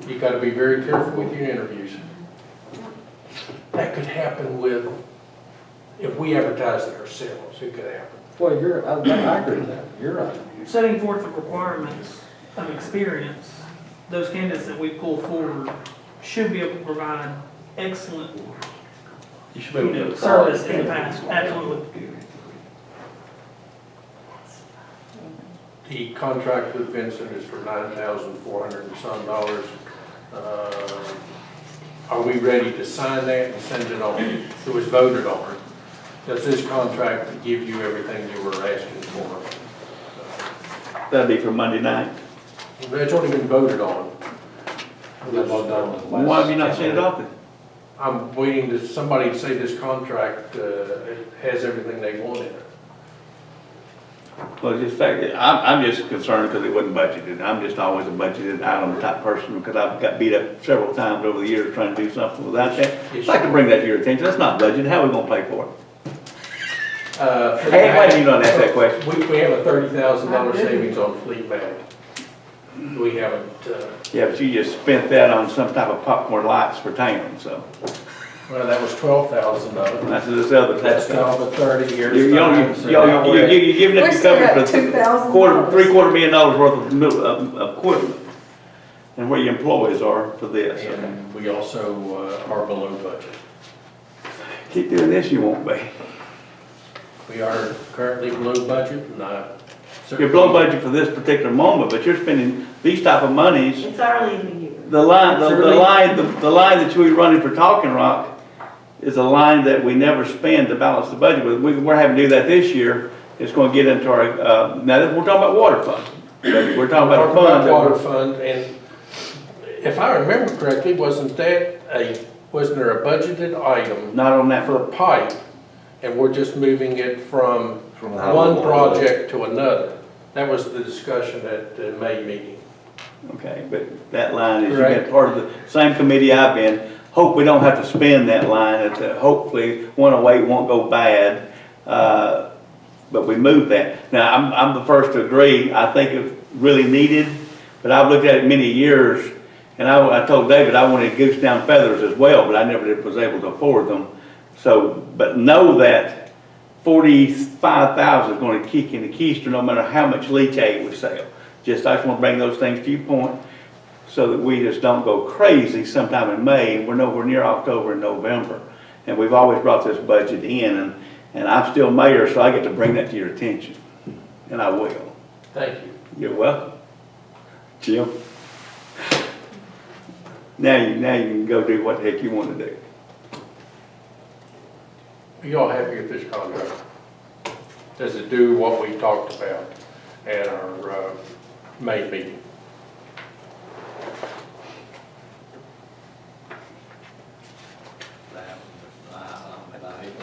You gotta be very careful with your interviews. That could happen if we advertise it ourselves, it could happen. Well, I agree with that. You're right. Setting forth the requirements of experience, those candidates that we pull forward should be able to provide excellent You should be able to get a car. service in the past, absolutely. The contract with Vincent is for $9,400 and some dollars. Are we ready to sign that and send it on? It was voted on. Does this contract give you everything you were asking for? That'd be for Monday night. It's already been voted on. Why have you not sent it off then? I'm waiting to somebody to say this contract has everything they want in it. Well, just fact, I'm just concerned because it wasn't budgeted. I'm just always a budgeted item type person because I've got beat up several times over the years trying to do something without that. I'd like to bring that to your attention. That's not budgeted. How are we gonna pay for it? Hey, why did you not ask that question? We have a $30,000 savings on fleet bag. We haven't, Yeah, but you just spent that on some type of popcorn lights for town, so. well, that was 12,000 of it. That's this other That's stuff. 12 to 30 years. You're giving up We your still coverage got for $2,000. $750 million worth of equipment. And where your employees are for this. And we also are below budget. Keep doing this, you won't be. We are currently below budget, and You're below budget for this particular moment, but you're spending these type of monies. It's early in the year. The line that you're running for Talking Rock is a line that we never spend to balance the budget with. We're having to do that this year. It's going to get into our, now we're talking about water fund. We're talking about a fund. Water fund, and if I remember correctly, wasn't there a budgeted item Not on that. for pipe, and we're just moving it from From one project to another? That was the discussion at the May meeting. Okay, but that line is, you've Correct. been part of the same committee I've been. Hope we don't have to spend that line. Hopefully 108 won't go bad, but we move that. Now, I'm the first to agree. I think it's really needed, but I've looked at it many years, and I told David I wanted goose down feathers as well, but I never was able to afford them. So, but know that 45,000 is going to kick in the keister no matter how much leachate we sell. I just want to bring those things to your point so that we just don't go crazy sometime in May and we're nowhere near October and November. And we've always brought this budget in, and I'm still mayor, so I get to bring that to your attention. And I will. Thank you. You're welcome. Jim? Now you can go do what the heck you want to do. Are y'all happy with this contract? Does it do what we talked about at our May meeting?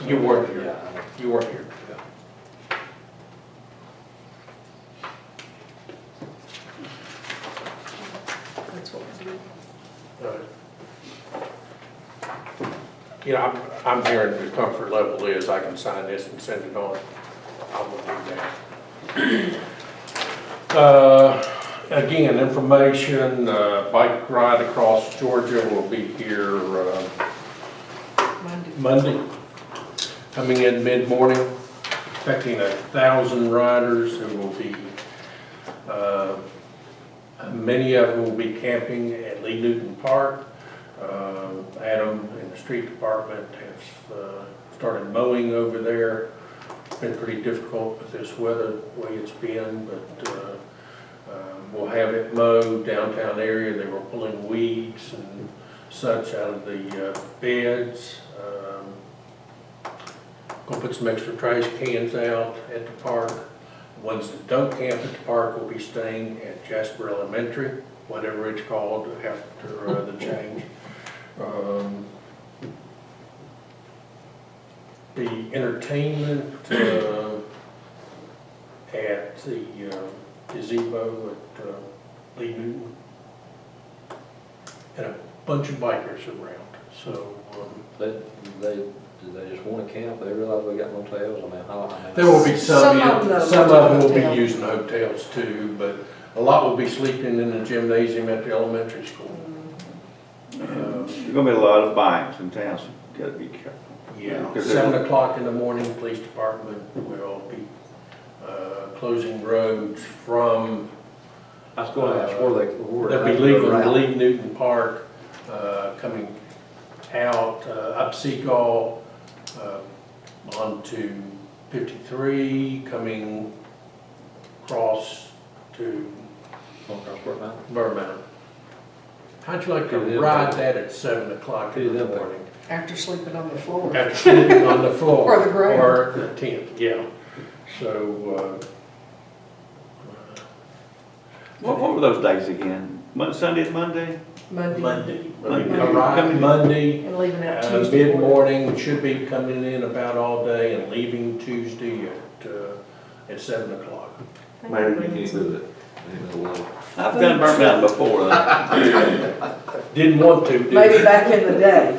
You weren't here. Yeah. You weren't here. That's what we do. You know, I'm hearing the comfort level is I can sign this and send it on. I will do that. Again, information, bike ride across Georgia will be here Monday. Coming in mid-morning, expecting 1,000 riders. There will be, many of them will be camping at Lee Newton Park. Adam in the street department has started mowing over there. It's been pretty difficult with this weather, the way it's been, but we'll have it mowed downtown area. They were pulling weeds and such out of the beds. Gonna put some extra trash cans out at the park. The ones that don't camp at the park will be staying at Jasper Elementary, whatever it's called after the change. The entertainment at the gazebo at Lee Newton, and a bunch of bikers around. So Do they just want to camp? They realize we got motels? I mean, there will be Some of them some of them will hotel. be using hotels too, but a lot will be sleeping in the gymnasium at the elementary school. There's gonna be a lot of bikes in town, so you gotta be careful. Yeah, Because 7 o'clock in the morning, police department will be closing roads from, I was going to ask where they'll be leaving Lee Newton Park, coming out up Seagull, onto 53, coming across to Burr Mountain. How'd you like to ride that at 7 o'clock in the morning? After sleeping on the floor. After sleeping on the floor. Or the ground. Or the tent, yeah. So, What were those days again? Sunday and Monday? Monday. Monday. Monday. Arrive Monday, And leaving out Tuesday. mid-morning, should be coming in about all day and leaving Tuesday at 7 o'clock. Mayor, you can't do it. Ain't no way. I've done Burnt Mountain before, though. Didn't want to, did Maybe you? back in the day.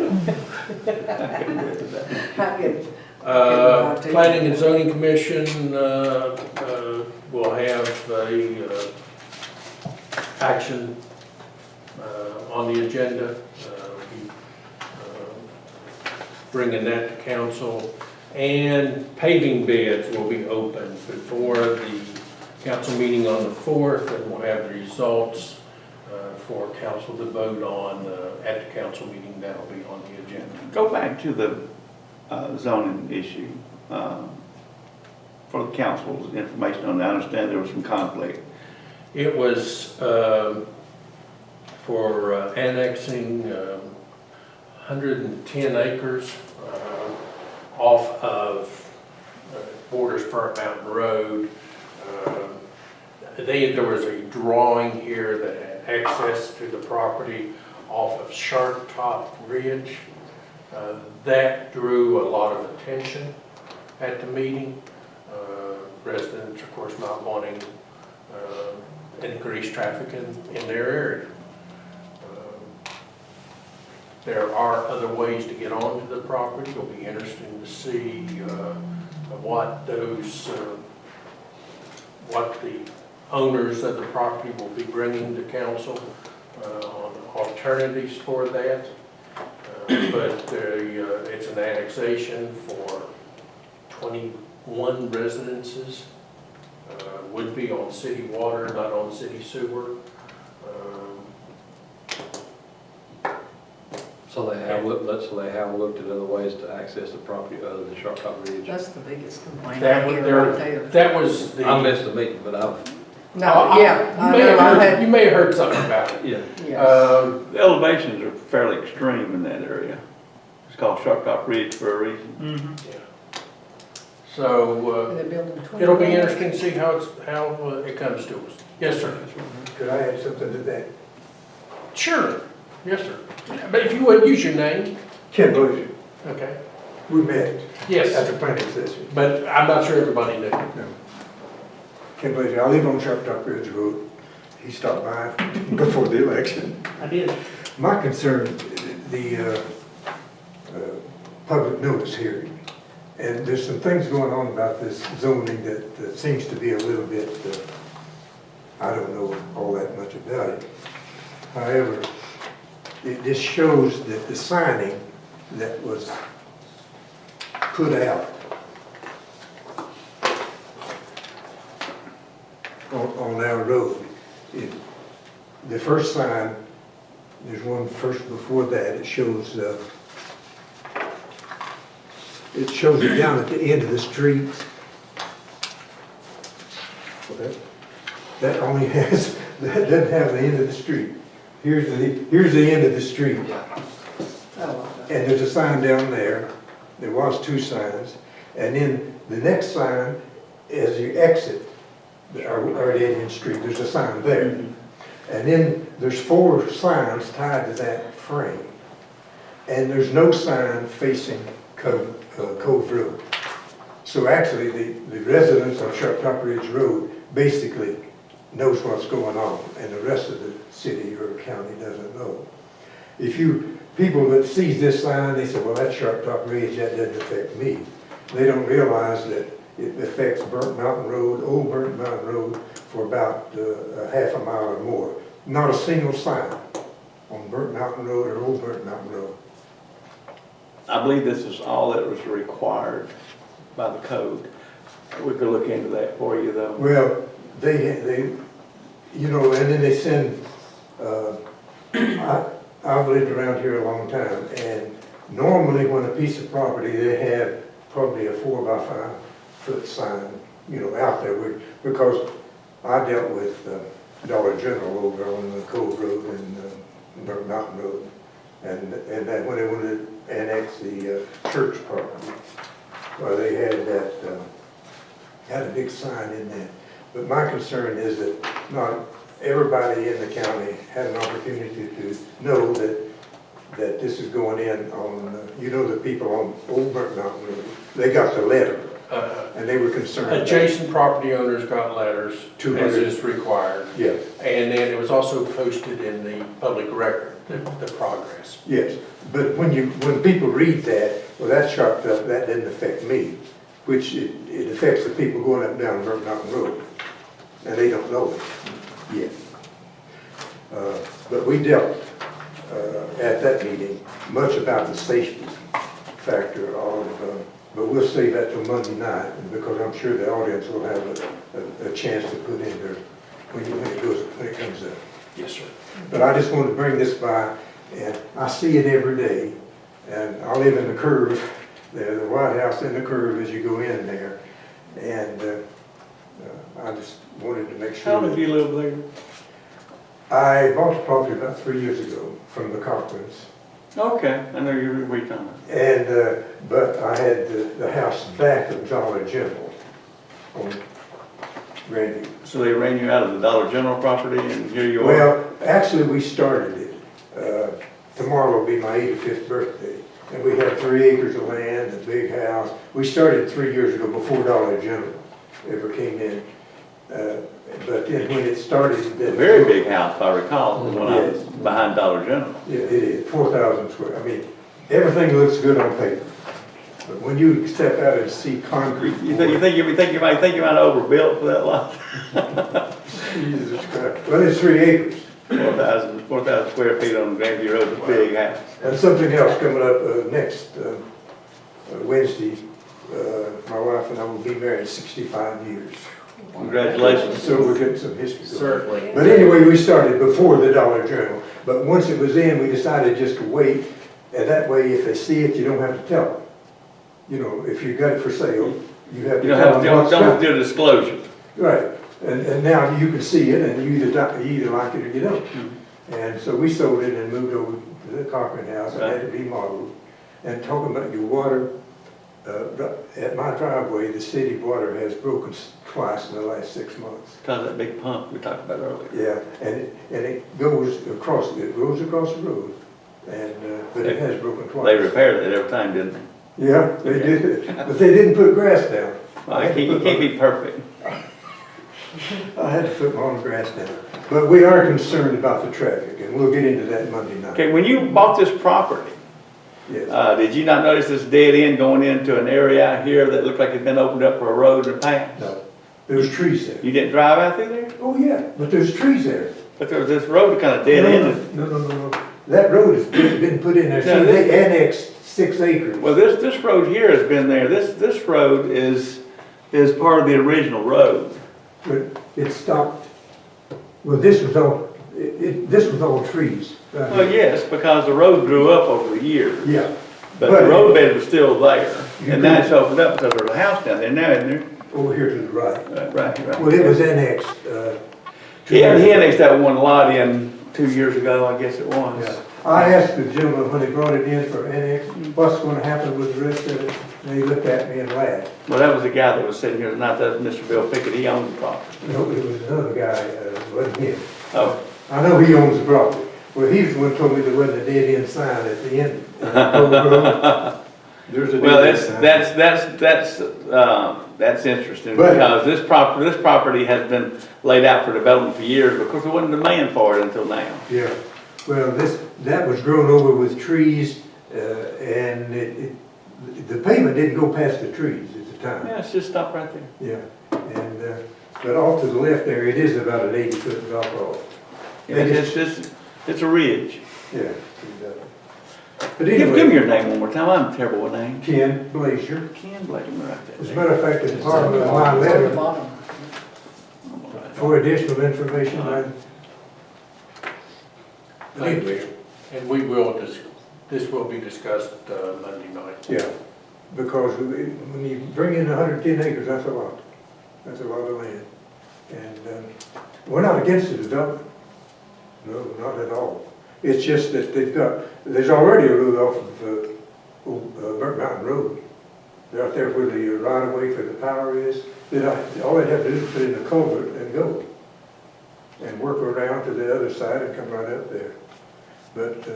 I could. Planning and Zoning Commission, will have a, action, on the agenda. Bringing that to council. And paving bids will be open before the council meeting on the 4th, and we'll have the results, for council to vote on, at the council meeting. That'll be on the agenda. Go back to the zoning issue. For the council's information on that, I understand there was some conflict. It was for annexing 110 acres off of borders Burnt Mountain Road. There was a drawing here that had access to the property off of Shark Top Ridge. That drew a lot of attention at the meeting. Residents, of course, not wanting increased traffic in their area. There are other ways to get onto the property. It'll be interesting to see what the owners of the property will be bringing to council on alternatives for that. But it's an annexation for 21 residences. Would be on city water, not on city sewer. So they have looked at other ways to access the property other than Sharp Top Ridge. That's the biggest complaint I That was hear right there. that was the. I missed the meeting, but I've, No, yeah, I know, You may have heard something about it. yeah. yes. The elevations are fairly extreme in that area. It's called Shark Top Ridge for a reason. Yeah. So, And they're building 20 it'll be homes. interesting to see how it comes to us. Yes, sir. Could I add something to that? Sure. Yes, sir. But if you would use your name. Ken Bosier, Okay. we met at Yes, the planning session. but I'm not sure everybody knew. No. Ken Bosier, I live on Sharp Top Ridge Road. He stopped by before the election. I did. My concern, the public notice hearing, and there's some things going on about this zoning that seems to be a little bit, I don't know all that much about it. However, it just shows that the signing that was put out on our road, the first sign, there's one first before that, it shows it down at the end of the street. That only has, that doesn't have the end of the street. Here's the end of the street. Oh, And there's a sign down there. There was two signs. And then the next sign, as you exit our dead-end street, there's a sign there. And then there's 4 signs tied to that frame. And there's no sign facing Cove Road. So actually, the residents of Sharp Top Ridge Road basically knows what's going on, and the rest of the city or county doesn't know. People that sees this sign, they say, well, that's Sharp Top Ridge, that doesn't affect me. They don't realize that it affects Burnt Mountain Road, Old Burnt Mountain Road, for about a half a mile or more. Not a single sign on Burnt Mountain Road or Old Burnt Mountain Road. I believe this is all that was required by the code. We could look into that for you, though. Well, they, you know, and then they send, I've lived around here a long time, and Normally, when a piece of property, they have probably a 4 by 5 foot sign, out there, because I dealt with Dollar General over on the Cove Road and Burnt Mountain Road, and that when they wanted to annex the church property, well, they had that, had a big sign in there. But my concern is that not everybody in the county had an opportunity to know that this is going in on, the people on Old Burnt Mountain Road. They got the letter, and they were concerned. Adjacent property owners got letters, as is required. Yes, And then it was also posted in the public record, the progress. yes. But when people read that, well, that's sharped up, that didn't affect me, which it affects the people going up and down Burnt Mountain Road. And they don't know it yet. But we dealt at that meeting much about the safety factor of, but we'll save that till Monday night, because I'm sure the audience will have a chance to put in there when it comes up. Yes, sir. But I just wanted to bring this by, and I see it every day, and I live in the curve there, the White House in the curve as you go in there, and I just wanted to make sure. How long have you lived there? I bought the property about 3 years ago from the Cochrans. Okay, I know you're talking about. And, but I had the house back of Dollar General on Grandview. So they ran you out of the Dollar General property and here you are? Well, actually, we started it. Tomorrow will be my 85th birthday. And we had 3 acres of land, a big house. We started 3 years ago before Dollar General ever came in. But then when it started. A very big house, if I recall, the one I was behind Dollar General. Yeah, it is, 4,000 square. I mean, everything looks good on paper. But when you step out and see concrete. You think you might overbuilt for that lot? Jesus Christ. Well, it's 3 acres. 4,000 square feet on Grandview Road is a big house. And something else coming up next Wednesday. My wife and I will be married 65 years. Congratulations. So we're getting some history. Certainly. But anyway, we started before the Dollar General. But once it was in, we decided just to wait. And that way, if they see it, you don't have to tell them. If you got it for sale, you have to tell them. Don't do a disclosure. Right. And now you can see it, and you either like it or you don't. And so we sold it and moved over to the Cochran house and had it remodeled. And talking about your water, at my driveway, the city water has broken twice in the last 6 months. Because of that big pump we talked about earlier. Yeah, and it goes across the road, and but it has broken twice. They repaired it every time, didn't they? Yeah, they did, but they didn't put grass down. Well, you can't be perfect. I had to put my own grass down. But we are concerned about the traffic, and we'll get into that Monday night. Okay, when you bought this property, Yes. did you not notice this dead end going into an area out here that looked like it'd been opened up for a road or path? No, there's trees there. You didn't drive out through there? Oh, yeah, but there's trees there. But there was this road kind of dead ended. No. That road has been put in there. No, See, they annexed 6 acres. Well, this road here has been there. This road is part of the original road. But it stopped. Well, this was all trees. right Well, here. yes, because the road grew up over the years. Yeah. But the road bed was still there. And now it's opened up because there's a house down there now, isn't there? Over here to the right. Right. Well, it was annexed. Yeah, he annexed that one lot in 2 years ago, I guess it was. Yeah. I asked the gentleman when they brought it in for annex, what's going to happen with the rest of it? And he looked at me and laughed. Well, that was the guy that was sitting here tonight. That was Mr. Bill Pickett. He owned the property. No, it was another guy, it wasn't him. Oh. I know he owns the property. Well, he's the one who told me there wasn't a dead end sign at the end. There's a dead Well, end sign. that's interesting But- because this property has been laid out for development for years because there wasn't demand for it until now. Yeah, well, that was grown over with trees, and the pavement didn't go past the trees at the time. Yeah, it's just stop right there. Yeah, and, but off to the left there, it is about an 80-foot drop off. Yeah, it's a ridge. Yeah. But Give me anyway, your name one more time. I'm terrible with names. Ken Blazier. Ken Blakeman, right there. As a matter of fact, it's part of my letter for additional information. Thank you. And we will This will be discussed Monday night. Yeah, because when you bring in 110 acres, that's a lot. That's a lot of land. And we're not against the development. No, not at all. It's just that there's already a road off of Burnt Mountain Road. They're out there where the right of way for the power is. All they have to do is put in a culvert and go. And work around to the other side and come right up there. But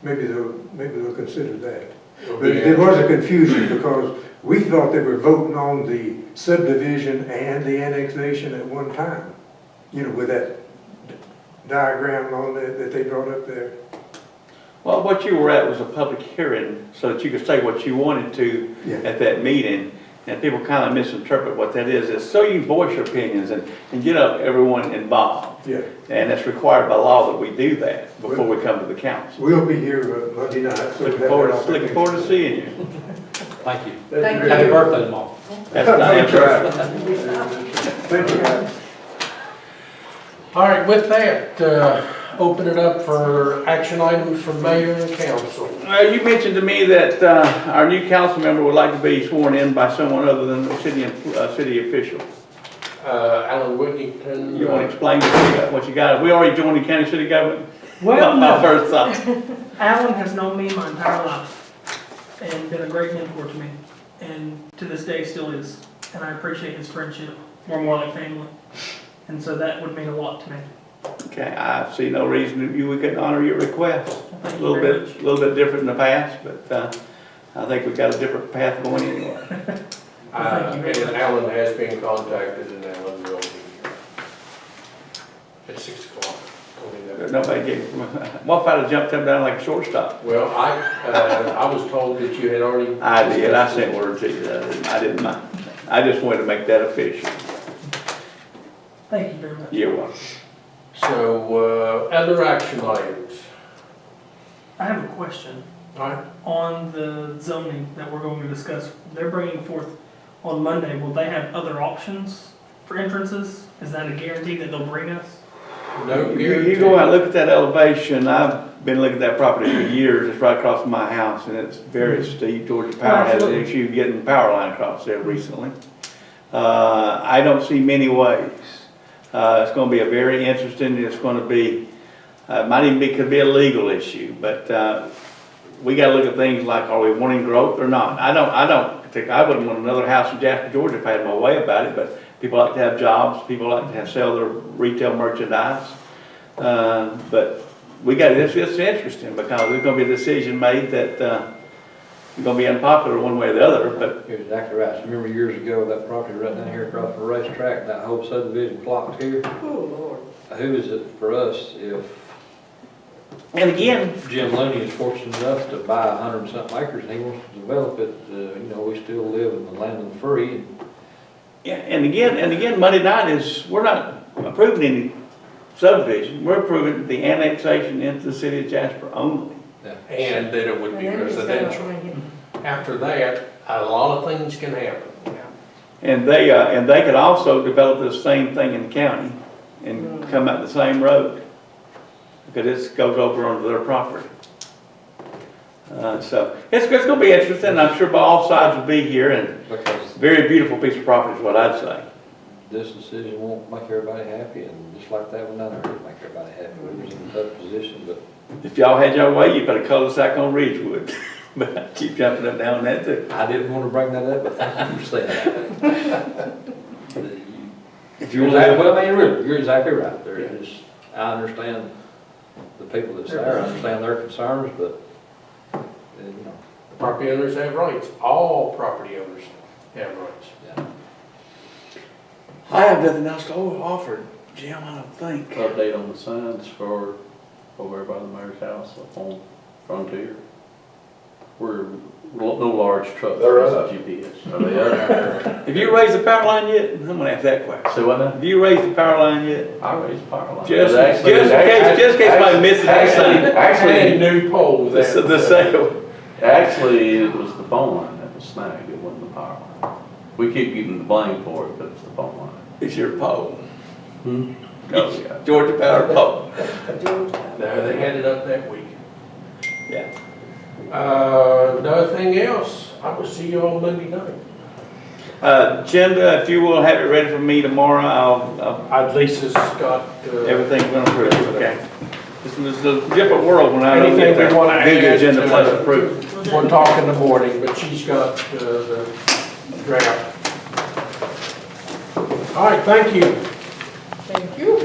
maybe they'll consider that. But there was a confusion because we thought they were voting on the subdivision and the annexation at one time. You know, with that diagram on that they brought up there. Well, what you were at was a public hearing, so that you could say what you wanted to at that meeting, and people kind of misinterpret what that is. It's so you voice your opinions and get everyone involved. Yeah. And it's required by law that we do that before we come to the council. We'll be here Monday night. So Looking forward to seeing you. Thank you. Thank you. Happy birthday tomorrow. That's Thank you, guys. All right, with that, open it up for action items from mayor and council. You mentioned to me that our new council member would like to be sworn in by someone other than the city official. Alan Whittington. You want to explain what you got? We already joined the county city government? Well, My no. first thought. Alan has known me my entire life and been a great mentor to me, and to this day still is. And I appreciate his friendship. We're more like family. And so that would mean a lot to me. Okay, I see no reason that we couldn't honor your request. Thank A you little very bit different in the past, but I think we've got a different path going anyway. Thank you very And much. Alan has been contacted, and Alan will be here at 6 o'clock. Nobody gave, what if I'd have jumped him down like a shortstop? Well, I was told that you had already. I did, I sent word to you, I didn't mind. I just wanted to make that official. Thank you very much. You're welcome. So, other action items. I have a question All right. on the zoning that we're going to discuss. They're bringing forth on Monday. Will they have other options for entrances? Is that a guarantee that they'll bring us? No You go out and look at that elevation. I've been looking at that property for years. It's right across from my house and it's very steep. Georgia Power has an issue getting the power line across there recently. I don't see many ways. It's going to be a very interesting, it's going to be, might even be, could be a legal issue, but we got to look at things like, are we wanting growth or not? I wouldn't want another house in Jasper, Georgia if I had my way about it, but people like to have jobs, people like to sell their retail merchandise. But we got, it's interesting because there's going to be a decision made that it's going to be unpopular one way or the other, but. You're exactly right. So remember years ago, that property right down here across the racetrack, that whole subdivision flocked here? Oh, Lord. Who is it for us if And again, Jim Looney is fortunate enough to buy 100 and something acres and he wants to develop it? We still live in the land of the free. and again, Monday night is, we're not approving any subdivision. We're approving the annexation into the city of Jasper only. And that it would be residential. After that, a lot of things can happen. And they could also develop the same thing in the county and come out the same road. Because this goes over onto their property. So it's going to be interesting. I'm sure all sides will be here, and Because very beautiful piece of property is what I'd say. this decision won't make everybody happy, and just like that one down there, it'll make everybody happy. We was in a tough position, but If y'all had your way, you put a cul-de-sac on Ridgewood. But I keep jumping up and down that too. I didn't want to bring that up, but thank you for saying that. If You're you exactly, live, well, I mean, really, you're exactly right. There is, I understand the people that's there, I understand their concerns, but, Property owners have rights. All property owners have rights. yeah. I have nothing else to offer, Jim, I don't think. Update on the signs for over by the mayor's house up on Frontier. We're, no large trucks They're use up. GPS. Are they up? Have you raised the power line yet? I'm gonna ask that question. So what now? Have you raised the power line yet? I raised the power line. Just But in case somebody misses that sign. And Actually, new poles. The sale. actually, it was the phone line that was snagged, it wasn't the power line. We keep getting the blame for it, but it's the phone line. It's your pole. Oh, yeah. Georgia Power pole. No, they had it up that week. Yeah. Nothing else, I will see you on Monday night. Agenda, if you will have it ready for me tomorrow, Lisa's got, everything's gonna approve, okay? This is a different world when I don't get anything there. we wanna Do the add, agenda plus approve. we'll talk in the morning, but she's got, the draft. All right, thank you. Thank you.